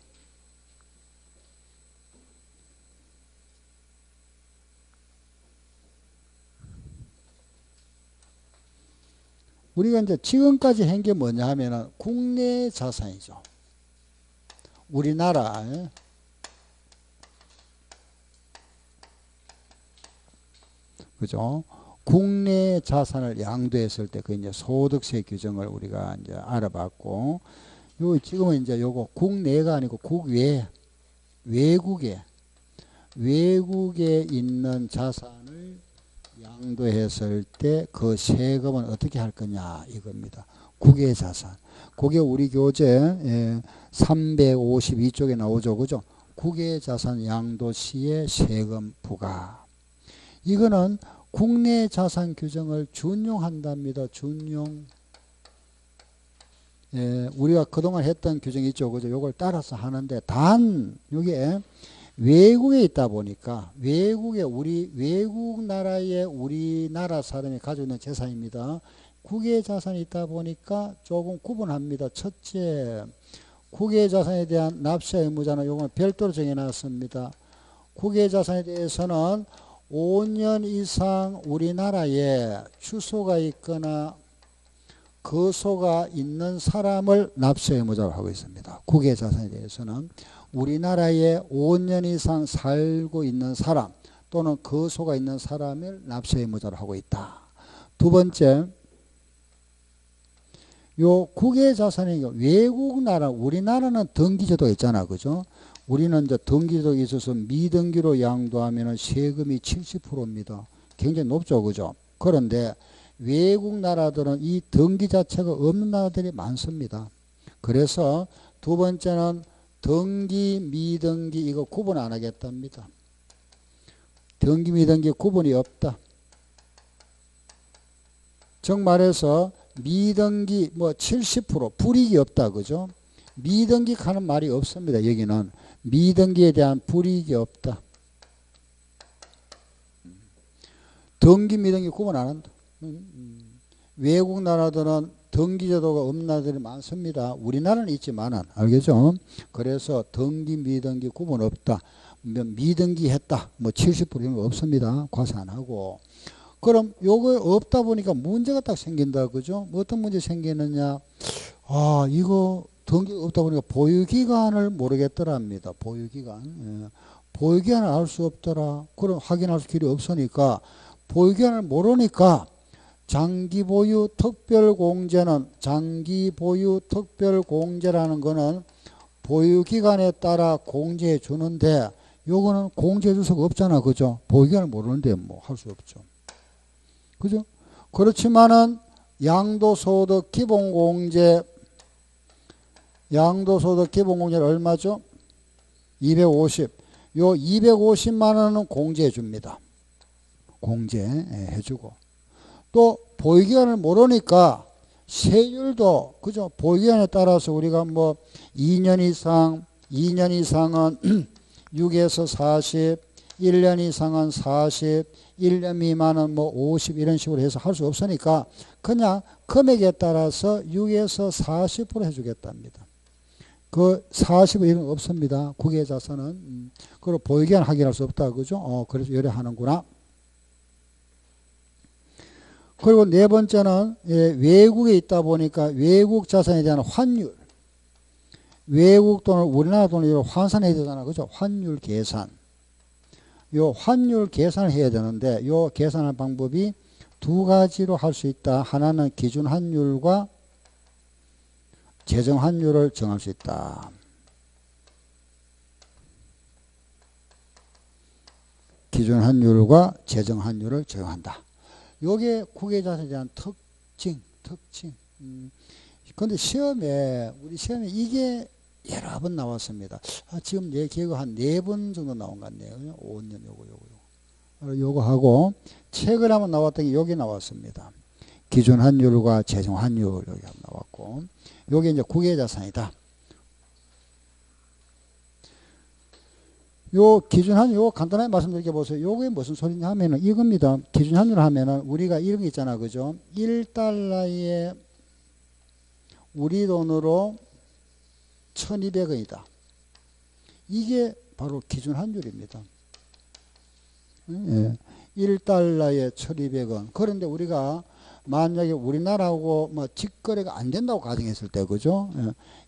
S1: 우리가 이제 지금까지 한 게 뭐냐 하면은 국내 자산이죠. 우리나라. 그죠? 국내 자산을 양도했을 때 그 이제 소득세 규정을 우리가 이제 알아봤고, 요 지금은 이제 요거 국내가 아니고 국외, 외국에 외국에 있는 자산을 양도했을 때 그 세금은 어떻게 할 거냐 이겁니다. 국외 자산. 그게 우리 교재 352쪽에 나오죠. 그죠? 국외 자산 양도 시의 세금 부과. 이거는 국내 자산 규정을 준용한답니다. 준용. 우리가 그동안 했던 규정이 있죠. 그죠? 요걸 따라서 하는데 단 요게 외국에 있다 보니까 외국 나라에 우리나라 사람이 가지고 있는 재산입니다. 국외 자산이 있다 보니까 조금 구분합니다. 첫째, 국외 자산에 대한 납세 의무자는 요건 별도로 정해놨습니다. 국외 자산에 대해서는 5년 이상 우리나라에 주소가 있거나 거소가 있는 사람을 납세 의무자로 하고 있습니다. 국외 자산에 대해서는 우리나라에 5년 이상 살고 있는 사람 또는 거소가 있는 사람을 납세 의무자로 하고 있다. 두 번째, 요 국외 자산이 외국 나라, 우리나라는 등기제도가 있잖아. 그죠? 우리는 이제 등기제도가 있어서 미등기로 양도하면 세금이 70%입니다. 굉장히 높죠. 그죠? 그런데 외국 나라들은 이 등기 자체가 없는 나라들이 많습니다. 그래서 두 번째는 등기, 미등기 이거 구분 안 하겠답니다. 등기, 미등기 구분이 없다. 즉 말해서 미등기 뭐 70% 불이익이 없다. 그죠? 미등기 하는 말이 없습니다. 여기는 미등기에 대한 불이익이 없다. 등기, 미등기 구분 안 한다. 외국 나라들은 등기제도가 없는 나라들이 많습니다. 우리나라는 있지만은 알겠죠? 그래서 등기, 미등기 구분 없다. 미등기 했다. 뭐 70% 이런 거 없습니다. 과세 안 하고. 그럼 요거 없다 보니까 문제가 딱 생긴다. 그죠? 어떤 문제 생기느냐? 아, 이거 등기가 없다 보니까 보유기간을 모르겠더랍니다. 보유기간. 예. 보유기간을 알 수 없더라. 그럼 확인할 수 길이 없으니까 보유기간을 모르니까 장기보유 특별공제는 장기보유 특별공제라는 거는 보유기간에 따라 공제해 주는데 요거는 공제해 줄 수가 없잖아. 그죠? 보유기간을 모르는데 뭐 할 수 없죠. 그죠? 그렇지만은 양도소득 기본공제 양도소득 기본공제는 얼마죠? 250. 요 250만 원은 공제해 줍니다. 공제해 주고. 또 보유기간을 모르니까 세율도 그죠? 보유기간에 따라서 우리가 뭐 2년 이상은 6에서 40, 1년 이상은 40, 1년 미만은 뭐 50 이런 식으로 해서 할 수 없으니까 그냥 금액에 따라서 6에서 40% 해주겠답니다. 그 40은 이런 거 없습니다. 국외 자산은. 그리고 보유기간 확인할 수 없다. 그죠? 그래서 요래하는구나. 그리고 네 번째는 외국에 있다 보니까 외국 자산에 대한 환율. 외국 돈을 우리나라 돈으로 환산해야 되잖아. 그죠? 환율 계산. 요 환율 계산을 해야 되는데 요 계산할 방법이 두 가지로 할 수 있다. 하나는 기준 환율과 재정 환율을 정할 수 있다. 기준 환율과 재정 환율을 정한다. 요게 국외 자산에 대한 특징. 근데 우리 시험에 이게 여러 번 나왔습니다. 지금 내 기억에 한 4번 정도 나온 것 같네요. 5년 요거 하고 책을 한번 나왔던 게 여기 나왔습니다. 기준 환율과 재정 환율 여기 한번 나왔고 요게 이제 국외 자산이다. 요 기준 환율 요거 간단하게 말씀드릴게 보세요. 요게 무슨 소리냐 하면은 이겁니다. 기준 환율 하면은 우리가 이런 게 있잖아. 그죠? 1달러에 우리 돈으로 1200원이다. 이게 바로 기준 환율입니다. 1달러에 1200원. 그런데 우리가 만약에 우리나라하고 뭐 직거래가 안 된다고 가정했을 때, 그죠?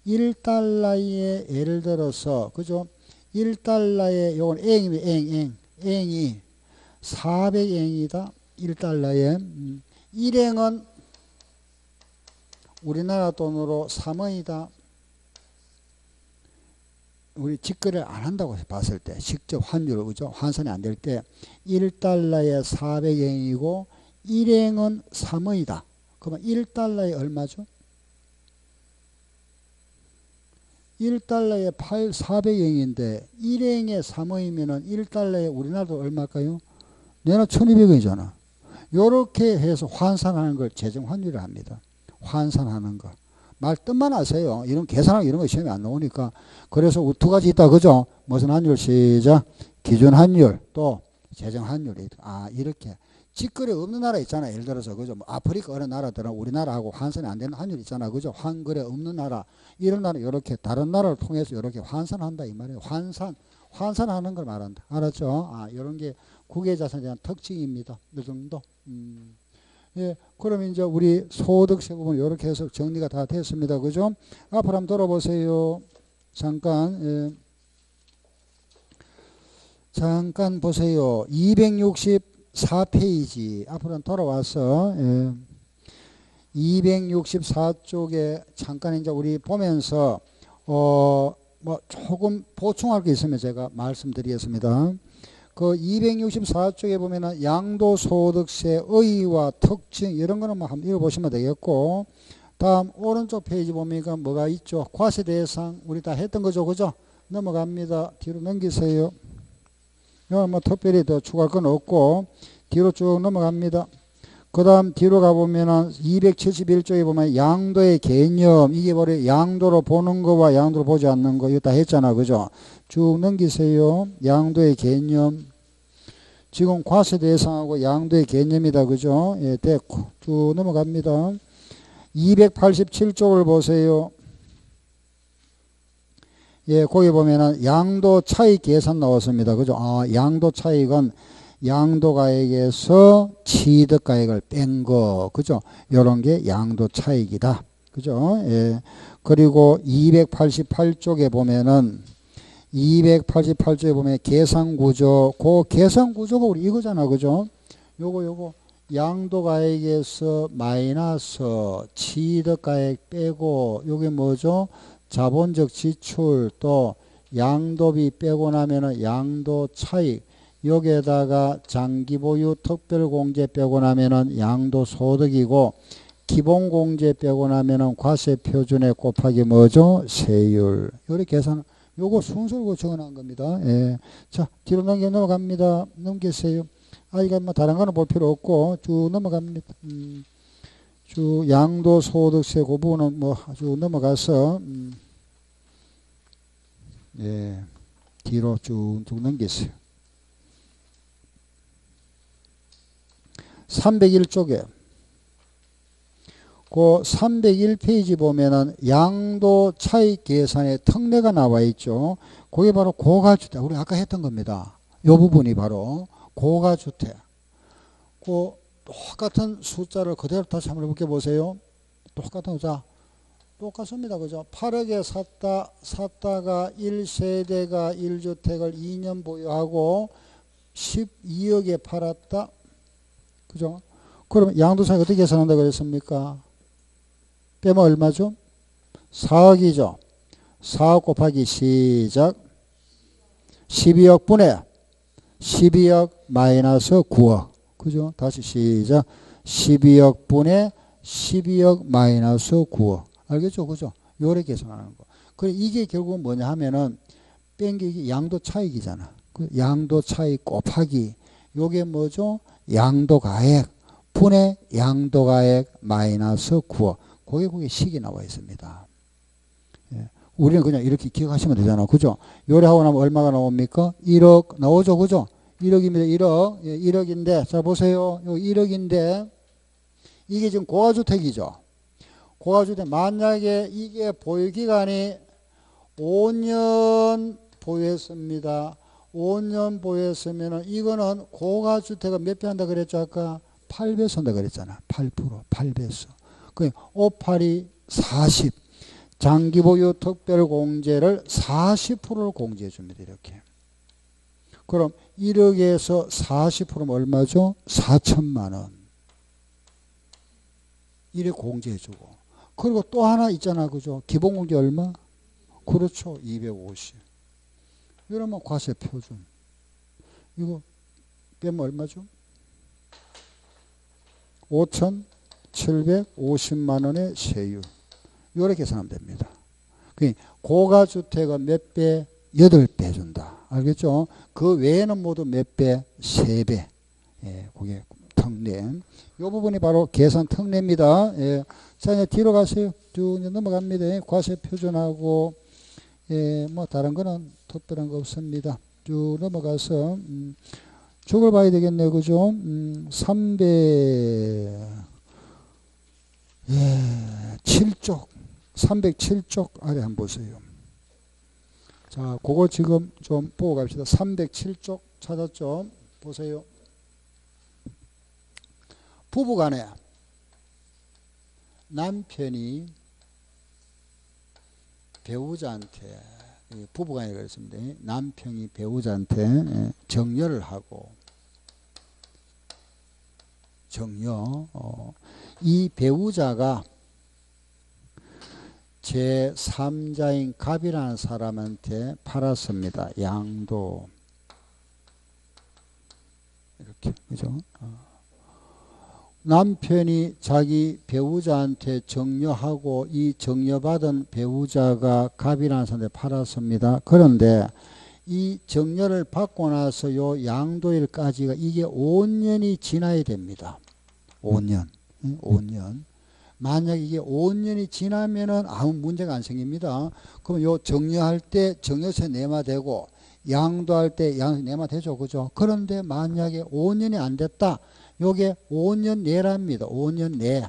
S1: 1달러에 예를 들어서, 그죠? 1달러에 요건 앵이 400앵이다. 1달러에. 일앵은 우리나라 돈으로 3원이다. 우리 직거래를 안 한다고 봤을 때 직접 환율 그죠? 환산이 안 될 때 1달러에 400엔이고 일행은 3원이다. 그러면 1달러에 얼마죠? 1달러에 400엔인데 일행에 3원이면은 1달러에 우리나라도 얼마일까요? 내나 1200원이잖아. 요렇게 해서 환산하는 걸 재정 환율이라 합니다. 환산하는 거. 말 뜻만 아세요. 이런 계산하고 이런 거 시험에 안 나오니까. 그래서 두 가지 있다. 그죠? 무슨 환율? 시작. 기준 환율 또 재정 환율이. 아, 이렇게. 직거래 없는 나라 있잖아. 예를 들어서 그죠? 뭐 아프리카 어느 나라들은 우리나라하고 환산이 안 되는 환율 있잖아. 그죠? 환거래 없는 나라. 이런 나라 이렇게 다른 나라를 통해서 이렇게 환산한다 이 말이에요. 환산하는 걸 말한다. 알았죠? 아, 이런 게 국외자산에 대한 특징입니다. 이 정도. 예, 그럼 이제 우리 소득세 부분 이렇게 해서 정리가 다 됐습니다. 그죠? 앞으로 한번 돌아보세요. 잠깐, 예. 잠깐 보세요. 264페이지. 앞으로 돌아와서, 예. 264쪽에 잠깐 이제 우리 보면서, 뭐 조금 보충할 게 있으면 제가 말씀드리겠습니다. 그 264쪽에 보면은 양도소득세 의의와 특징 이런 거는 뭐 한번 읽어보시면 되겠고, 다음 오른쪽 페이지 보니까 뭐가 있죠? 과세 대상 우리 다 했던 거죠, 그죠? 넘어갑니다. 뒤로 넘기세요. 이건 뭐 특별히 더 추가할 건 없고 뒤로 쭉 넘어갑니다. 그 다음 뒤로 가보면은 271쪽에 보면 양도의 개념 이게 바로 양도로 보는 거와 양도로 보지 않는 거 이거 다 했잖아, 그죠? 쭉 넘기세요. 양도의 개념. 지금 과세 대상하고 양도의 개념이다. 그죠? 예, 됐고. 쭉 넘어갑니다. 287쪽을 보세요. 예, 거기 보면은 양도 차익 계산 나왔습니다. 그죠? 아, 양도 차익은 양도가액에서 취득가액을 뺀 거. 그죠? 요런 게 양도 차익이다. 그죠? 예. 그리고 288쪽에 보면은 288쪽에 보면 계산구조, 그 계산구조가 우리 이거잖아. 그죠? 요거 양도가액에서 마이너스 취득가액 빼고 요게 뭐죠? 자본적 지출 또 양도비 빼고 나면은 양도 차익 여기에다가 장기보유 특별공제 빼고 나면은 양도소득이고 기본공제 빼고 나면은 과세표준에 곱하기 뭐죠? 세율. 요렇게 계산 요거 순서로 적어놓은 겁니다. 예. 자, 뒤로 넘어갑니다. 넘기세요. 아, 이거 뭐 다른 거는 볼 필요 없고 쭉 넘어갑니다. 쭉 양도소득세 그 부분은 뭐 쭉 넘어가서 예, 뒤로 쭉 넘기세요. 301쪽에 그 301페이지 보면은 양도 차익 계산의 특례가 나와 있죠. 그게 바로 고가주택. 우리 아까 했던 겁니다. 이 부분이 바로 고가주택. 그 똑같은 숫자를 그대로 다시 한번 해볼게 보세요. 똑같은 숫자. 똑같습니다. 그죠? 8억에 샀다가 1세대가 1주택을 2년 보유하고 12억에 팔았다. 그죠? 그럼 양도차익 어떻게 계산한다고 그랬습니까? 빼면 얼마죠? 4억이죠. 4억 곱하기 시작 12억 분의 12억 마이너스 9억. 그죠? 다시 시작 12억 분의 12억 마이너스 9억. 알겠죠? 그죠? 요래 계산하는 거. 그래 이게 결국 뭐냐 하면은 뺀 게 이게 양도 차익이잖아. 그 양도 차익 곱하기 요게 뭐죠? 양도가액 분의 양도가액 마이너스 9억. 그게 식이 나와 있습니다. 예. 우리는 그냥 이렇게 기억하시면 되잖아. 그죠? 요래하고 나면 얼마가 나옵니까? 1억 나오죠. 그죠? 1억입니다. 1억. 예, 1억인데, 자, 보세요. 요 1억인데, 이게 지금 고가주택이죠. 고가주택. 만약에 이게 보유기간이 5년 보유했습니다. 5년 보유했으면은 이거는 고가주택은 몇 배 한다 그랬죠? 아까 8배수 한다 그랬잖아. 8%, 8배수. 그 5, 8이 40. 장기보유 특별공제를 40%를 공제해 줍니다. 이렇게. 그럼 1억에서 40%면 얼마죠? 4천만 원. 이래 공제해 주고. 그리고 또 하나 있잖아. 그죠? 기본공제 얼마? 그렇죠. 250. 이러면 과세 표준. 이거 빼면 얼마죠? 5,750만 원의 세율. 요렇게 계산하면 됩니다. 고가주택은 몇 배? 8배 준다. 알겠죠? 그 외에는 모두 몇 배? 3배. 예, 그게 특례. 요 부분이 바로 계산 특례입니다. 예. 자, 이제 뒤로 가세요. 쭉 넘어갑니다. 과세 표준하고, 예, 뭐, 다른 거는 특별한 거 없습니다. 쭉 넘어가서, 쪽을 봐야 되겠네요. 그죠? 307쪽. 307쪽 아래 한번 보세요. 자, 그거 지금 좀 보고 갑시다. 307쪽 찾았죠? 보세요. 부부간에 남편이 배우자한테, 부부간에 그랬습니다. 남편이 배우자한테 정려를 하고, 이 배우자가 제3자인 갑이라는 사람한테 팔았습니다. 양도. 이렇게, 그죠? 남편이 자기 배우자한테 정려하고 이 정려받은 배우자가 갑이라는 사람한테 팔았습니다. 그런데 이 정려를 받고 나서 요 양도일까지가 이게 5년이 지나야 됩니다. 5년. 5년. 만약 이게 5년이 지나면은 아무 문제가 안 생깁니다. 그럼 요 정려할 때 정려세 내마 되고 양도할 때 양도 내마 되죠. 그죠? 그런데 만약에 5년이 안 됐다. 요게 5년 내랍니다. 5년 내.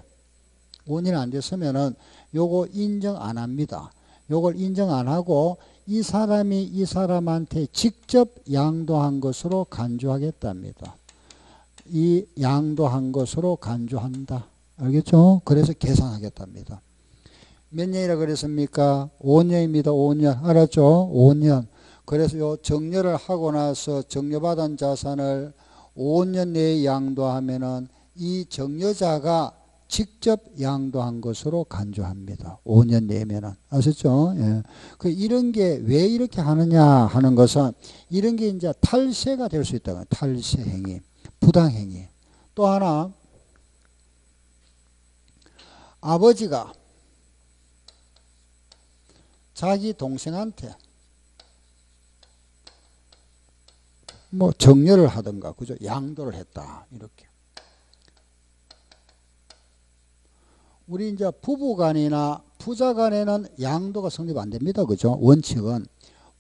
S1: 5년이 안 됐으면은 요거 인정 안 합니다. 요걸 인정 안 하고 이 사람이 이 사람한테 직접 양도한 것으로 간주하겠답니다. 이 양도한 것으로 간주한다. 알겠죠? 그래서 계산하겠답니다. 몇 년이라 그랬습니까? 5년입니다. 5년. 알았죠? 5년. 그래서 요 정려를 하고 나서 정려받은 자산을 5년 내에 양도하면은 이 정려자가 직접 양도한 것으로 간주합니다. 5년 내면은. 아셨죠? 예. 이런 게 왜 이렇게 하느냐 하는 것은 이런 게 이제 탈세가 될 수 있다. 탈세 행위, 부당행위. 또 하나, 아버지가 자기 동생한테 뭐 정려를 하든가, 그죠? 양도를 했다. 이렇게. 우리 이제 부부간이나 부자간에는 양도가 성립 안 됩니다. 그죠? 원칙은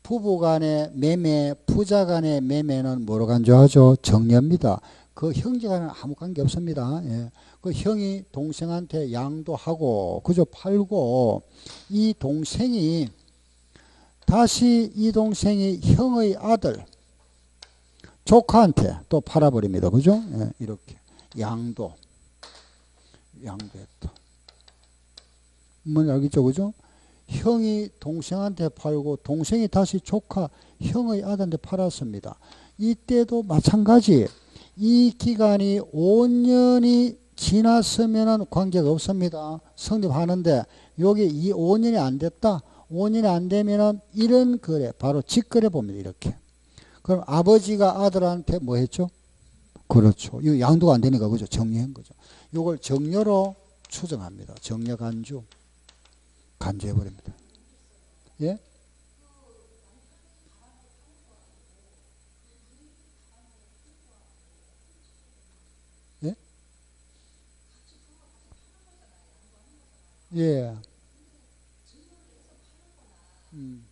S1: 부부간의 매매, 부자간의 매매는 뭐로 간주하죠? 정려입니다. 그 형제간은 아무 관계 없습니다. 예. 그 형이 동생한테 양도하고, 그죠? 팔고, 이 동생이 다시 이 동생이 형의 아들, 조카한테 또 팔아버립니다. 그죠? 예, 이렇게. 양도했다. 뭔지 알겠죠? 그죠? 형이 동생한테 팔고, 동생이 다시 조카, 형의 아들한테 팔았습니다. 이때도 마찬가지. 이 기간이 5년이 지났으면 관계가 없습니다. 성립하는데, 여기 이 5년이 안 됐다. 5년이 안 되면은 이런 거래, 바로 직거래 봅니다. 이렇게. 그럼 아버지가 아들한테 뭐 했죠? 그렇죠. 이거 양도가 안 되니까, 그죠? 정려한 거죠. 이걸 정려로 추정합니다. 정려 간주. 간주해버립니다. 예? 예? 예. 음.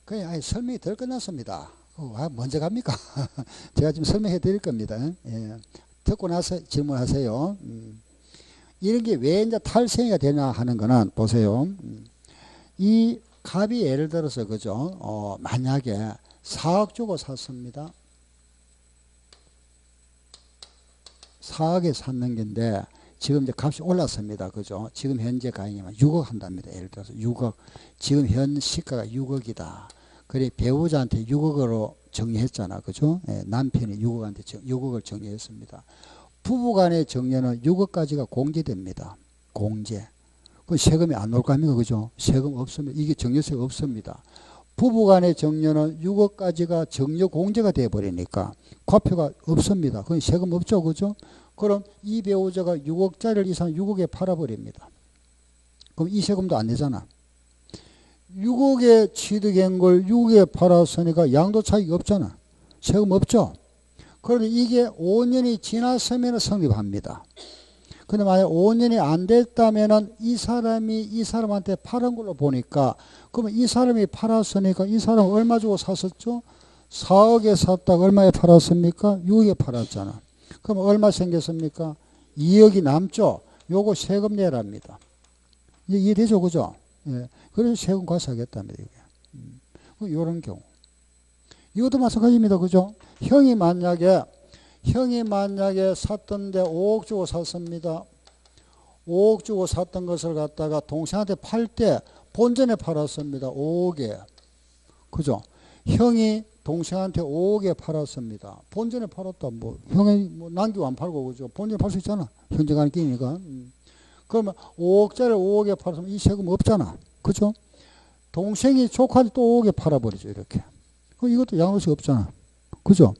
S1: 그냥 아니, 설명이 덜 끝났습니다. 먼저 갑니까? 제가 지금 설명해 드릴 겁니다. 예. 듣고 나서 질문하세요. 이런 게 왜 이제 탈세가 되냐 하는 거는 보세요. 이 갑이 예를 들어서 그죠? 만약에 4억 주고 샀습니다. 4억에 샀는 건데 지금 이제 값이 올랐습니다. 그죠? 지금 현재 가격이면 6억 한답니다. 예를 들어서 6억. 지금 현 시가가 6억이다. 그래 배우자한테 6억으로 정리했잖아. 그죠? 예, 남편이 6억을 정리했습니다. 부부간의 정려는 6억까지가 공제됩니다. 공제. 그 세금이 안 나올 거 아닙니까? 그죠? 세금 없습니다. 이게 정려세가 없습니다. 부부간의 정려는 6억까지가 정려 공제가 돼버리니까 과표가 없습니다. 그건 세금 없죠. 그죠? 그럼 이 배우자가 6억짜리를 이상 6억에 팔아버립니다. 그럼 이 세금도 안 내잖아. 6억에 취득한 걸 6억에 팔았으니까 양도 차익이 없잖아. 세금 없죠. 그런데 이게 5년이 지났으면 성립합니다. 근데 만약 5년이 안 됐다면은 이 사람이 이 사람한테 팔은 걸로 보니까 그러면 이 사람이 팔았으니까 이 사람은 얼마 주고 샀었죠? 4억에 샀다가 얼마에 팔았습니까? 6억에 팔았잖아. 그럼 얼마 생겼습니까? 2억이 남죠? 요거 세금 내랍니다. 이해되죠? 그죠? 예. 그래서 세금 과세하겠답니다. 이게. 요런 경우. 이것도 마찬가지입니다. 그죠? 형이 만약에 샀던데 5억 주고 샀습니다. 5억 주고 샀던 것을 갖다가 동생한테 팔 때 본전에 팔았습니다. 5억에. 그죠? 형이 동생한테 5억에 팔았습니다. 본전에 팔았다. 뭐, 형이 뭐 남기고 안 팔고, 그죠? 본전에 팔 수 있잖아. 형제간의 끼니까. 그러면 5억짜리 5억에 팔았으면 이 세금 없잖아. 그죠? 동생이 조카한테 또 5억에 팔아버리죠. 이렇게. 이것도 양도세 없잖아. 그죠?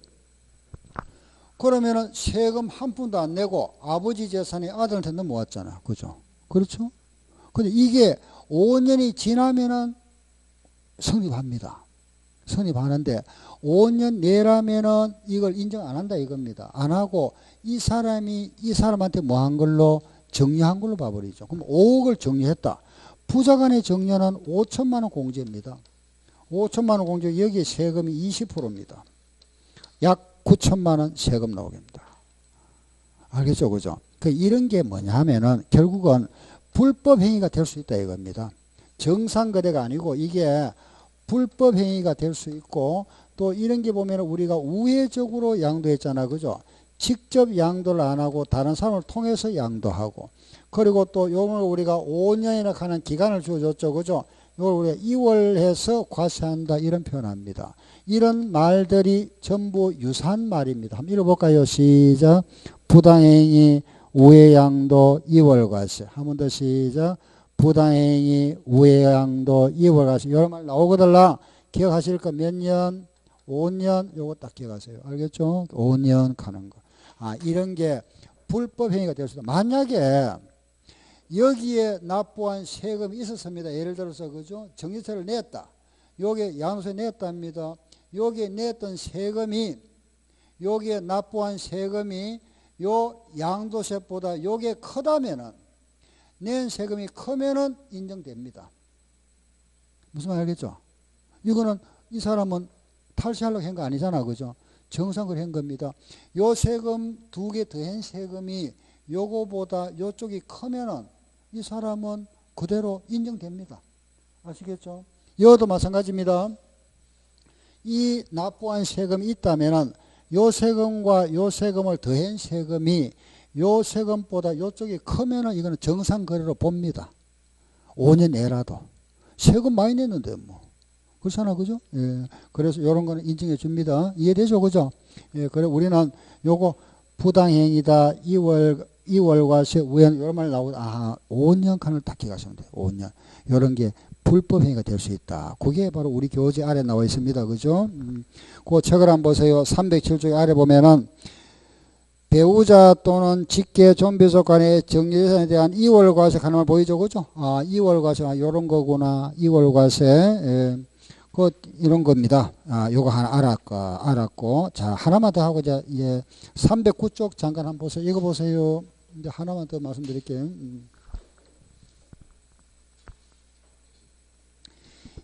S1: 그러면은 세금 한 푼도 안 내고 아버지 재산이 아들한테 넘어왔잖아. 그죠? 그렇죠? 근데 이게 5년이 지나면은 성립합니다. 성립하는데 5년 내라면은 이걸 인정 안 한다 이겁니다. 안 하고 이 사람이 이 사람한테 뭐 한 걸로 정리한 걸로 봐버리죠. 그럼 5억을 정리했다. 부자간의 정리는 5천만 원 공제입니다. 5천만 원 공제 여기에 세금이 20%입니다. 약 9천만 원 세금 나오겠습니다. 알겠죠? 그죠? 이런 게 뭐냐 하면은 결국은 불법 행위가 될 수 있다 이겁니다. 정상거래가 아니고 이게 불법 행위가 될 수 있고 또 이런 게 보면 우리가 우회적으로 양도했잖아. 그죠? 직접 양도를 안 하고 다른 사람을 통해서 양도하고 그리고 또 요걸 우리가 5년이나 가는 기간을 주어줬죠. 그죠? 이걸 우리가 이월해서 과세한다 이런 표현합니다. 이런 말들이 전부 유사한 말입니다. 한번 읽어볼까요? 시작. 부당행위 우회양도 이월과세. 한 번 더 시작. 부당행위 우회양도 이월과세. 이런 말 나오거든요. 기억하실 거 몇 년? 5년. 요거 딱 기억하세요. 알겠죠? 5년 가는 거. 이런 게 불법 행위가 될 수 있다. 만약에 여기에 납부한 세금이 있었습니다. 예를 들어서 그죠? 정리세를 냈다. 여기에 양도세 냈답니다. 여기에 냈던 세금이 여기에 납부한 세금이 요 양도세보다 요게 크다면은 낸 세금이 크면은 인정됩니다. 무슨 말 알겠죠? 이거는 이 사람은 탈세하려고 한 거 아니잖아. 그죠? 정상을 한 겁니다. 요 세금 두 개 더한 세금이 요거보다 요쪽이 크면은 이 사람은 그대로 인정됩니다. 아시겠죠? 여도 마찬가지입니다. 이 납부한 세금이 있다면은 요 세금과 요 세금을 더한 세금이 요 세금보다 요쪽이 크면은 이거는 정상 거래로 봅니다. 5년 내라도. 세금 많이 냈는데 뭐. 그렇잖아. 그죠? 예. 그래서 요런 거는 인정해 줍니다. 이해되죠? 그죠? 예. 그래 우리는 요거 부당행위다. 2월과세 우연 이런 말 나오고 5년 칸을 딱 기억하시면 돼요. 5년. 요런 게 불법 행위가 될 수 있다. 그게 바로 우리 교재 아래 나와 있습니다. 그죠? 그 책을 한번 보세요. 307쪽 아래 보면은 배우자 또는 직계 존비속 간의 정리재산에 대한 2월 과세 하는 걸 보이죠. 그죠? 2월 과세 요런 거구나. 2월 과세. 예. 이런 겁니다. 요거 하나 알았고. 자, 하나만 더 하고 이제 309쪽 잠깐 한번 보세요. 이거 보세요. 이제 하나만 더 말씀드릴게요.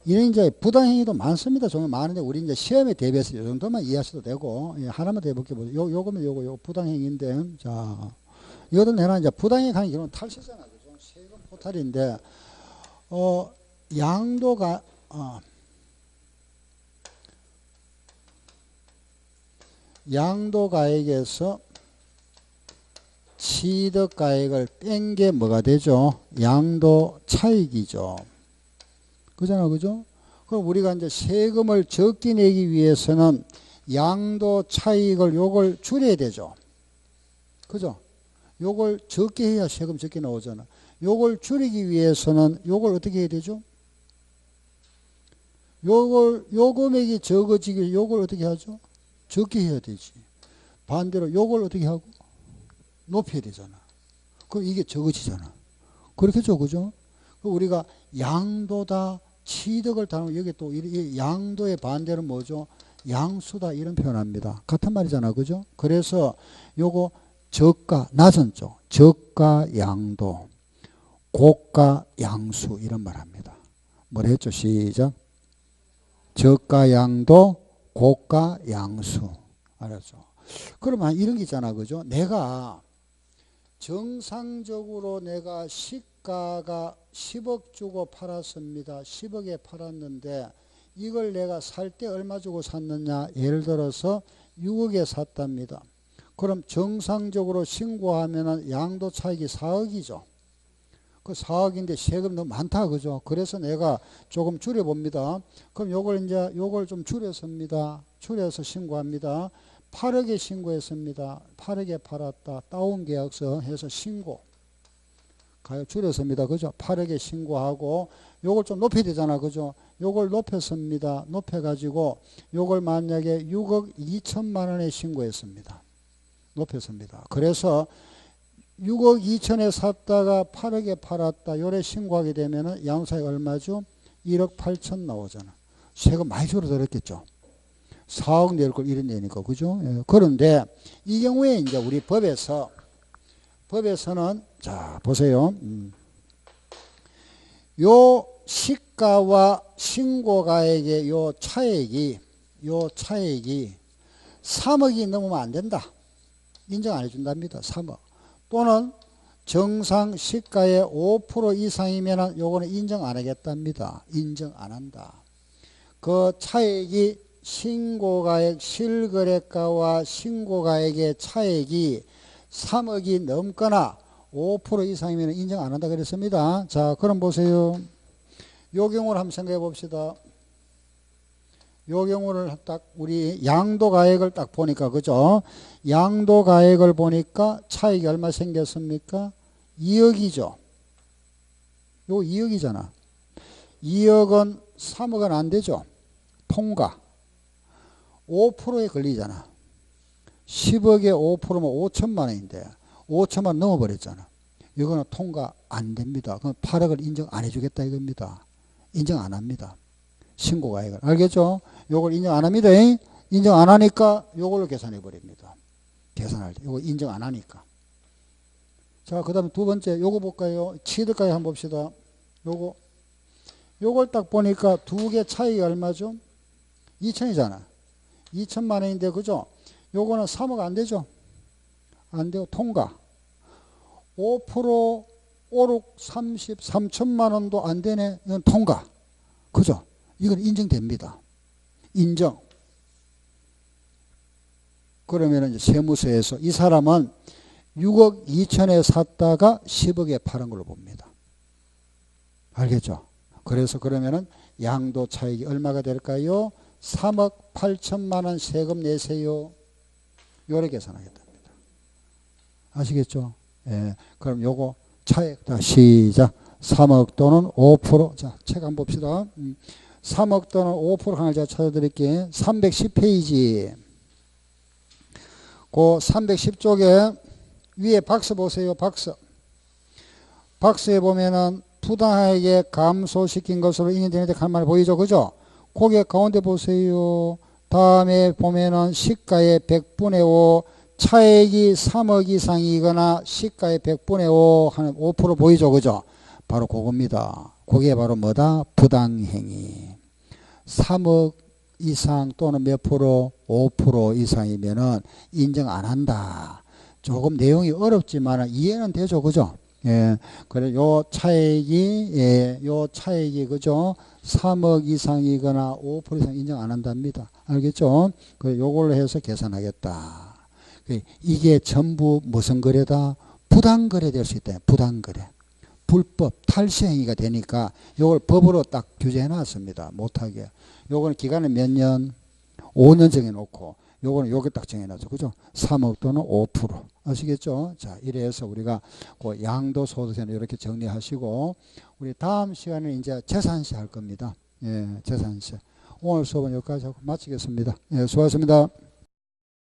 S1: 이런 이제 부당행위도 많습니다. 정말 많은데 우리 이제 시험에 대비해서 이 정도만 이해하셔도 되고, 예, 하나만 더 해볼게요. 요거면 요거 부당행위인데, 자, 이거도 내가 이제 부당행위 하는 경우는 탈세잖아. 그죠? 세금 포탈인데, 양도가, 양도가액에서 취득가액을 뺀 게 뭐가 되죠? 양도 차익이죠. 그잖아, 그죠? 그럼 우리가 이제 세금을 적게 내기 위해서는 양도 차익을 요걸 줄여야 되죠. 그죠? 요걸 적게 해야 세금 적게 나오잖아. 요걸 줄이기 위해서는 요걸 어떻게 해야 되죠? 요 금액이 적어지길 요걸 어떻게 하죠? 적게 해야 되지. 반대로 요걸 어떻게 하고? 높여야 되잖아. 그럼 이게 적어지잖아. 그렇겠죠, 그죠? 우리가 양도다, 취득을 다루면 여기 또 이 양도의 반대는 뭐죠? 양수다 이런 표현합니다. 같은 말이잖아, 그죠? 그래서 요거 저가, 낮은 쪽, 저가 양도, 고가 양수 이런 말 합니다. 뭘 했죠? 시작. 저가 양도, 고가 양수. 알았죠? 그러면 이런 게 있잖아, 그죠? 내가 정상적으로 내가 시가가 10억 주고 팔았습니다. 10억에 팔았는데 이걸 내가 살 때 얼마 주고 샀느냐? 예를 들어서 6억에 샀답니다. 그럼 정상적으로 신고하면은 양도 차익이 4억이죠. 그 4억인데 세금 너무 많다, 그죠? 그래서 내가 조금 줄여봅니다. 그럼 요걸 좀 줄였습니다. 줄여서 신고합니다. 8억에 신고했습니다. 8억에 팔았다. 다운 계약서 해서 신고. 가요 줄였습니다. 그죠? 8억에 신고하고 요걸 좀 높여야 되잖아. 그죠? 요걸 높였습니다. 높여가지고 요걸 만약에 6억 2천만 원에 신고했습니다. 높였습니다. 그래서 6억 2천에 샀다가 8억에 팔았다. 요래 신고하게 되면은 양도차익 얼마죠? 1억 8천 나오잖아. 세금 많이 줄어들었겠죠. 4억 낼 걸 1억 내니까. 그죠? 예. 그런데 이 경우에 이제 우리 법에서는 자, 보세요. 요 시가와 신고가액의 요 차액이 3억이 넘으면 안 된다. 인정 안 해준답니다. 3억. 또는 정상 시가의 5% 이상이면 요거는 인정 안 하겠답니다. 인정 안 한다. 그 차액이 신고가액, 실거래가와 신고가액의 차액이 3억이 넘거나 5% 이상이면 인정 안 한다 그랬습니다. 자, 그럼 보세요. 요 경우를 한번 생각해 봅시다. 요 경우를 딱 우리 양도가액을 딱 보니까, 그죠? 양도가액을 보니까 차익이 얼마 생겼습니까? 2억이죠. 요 2억이잖아. 2억은 3억은 안 되죠. 통과. 5%에 걸리잖아. 10억에 5%면 5천만 원인데 5천만 원 넘어버렸잖아. 이거는 통과 안 됩니다. 그럼 8억을 인정 안 해주겠다 이겁니다. 인정 안 합니다. 신고가액을. 알겠죠? 요걸 인정 안 합니다. 인정 안 하니까 요걸로 계산해 버립니다. 계산할 때. 요거 인정 안 하니까. 자, 그 다음에 두 번째 요거 볼까요? 취득가액 한번 봅시다. 요걸 딱 보니까 두 개 차이가 얼마죠? 2천이잖아. 2천만 원인데, 그죠? 요거는 3억 안 되죠? 안 되고 통과. 5% 5억 33천만 원도 안 되네. 이건 통과. 그죠? 이건 인정됩니다. 인정. 그러면 이제 세무서에서 이 사람은 6억 2천에 샀다가 10억에 팔은 걸로 봅니다. 알겠죠? 그래서 그러면은 양도 차익이 얼마가 될까요? 3억 8천만 원 세금 내세요. 요래 계산하겠답니다. 아시겠죠? 예. 그럼 요거 차액 다 시작. 3억 또는 5%. 자, 책 한번 봅시다. 3억 또는 5% 하나 제가 찾아드릴게요. 310페이지. 그 310쪽에 위에 박스 보세요. 박스. 박스에 보면은 부당하게 감소시킨 것으로 인정되는데 갈 보이죠? 그죠? 거기에 가운데 보세요. 다음에 보면은 시가의 100분의 5, 차액이 3억 이상이거나 시가의 100분의 5 하는 5% 보이죠? 그죠? 바로 그겁니다. 그게 바로 뭐다? 부당행위. 3억 이상 또는 몇 프로? 5% 이상이면은 인정 안 한다. 조금 내용이 어렵지만 이해는 되죠? 그죠? 예. 그래, 요 차액이, 그죠? 3억 이상이거나 5% 이상 인정 안 한답니다. 알겠죠? 그래, 요걸로 해서 계산하겠다. 이게 전부 무슨 거래다? 부당거래 될 수 있다. 부당거래. 불법, 탈세행위가 되니까 요걸 법으로 딱 규제해 놨습니다. 못하게. 요거는 기간은 몇 년? 5년 정해놓고, 요거는 요게 딱 정해놨죠. 그죠? 3억 또는 5%. 아시겠죠? 자, 이래서 우리가 그 양도소득세는 이렇게 정리하시고, 우리 다음 시간에 이제 재산세 할 겁니다. 예, 재산세. 오늘 수업은 여기까지 하고 마치겠습니다. 예, 수고하셨습니다.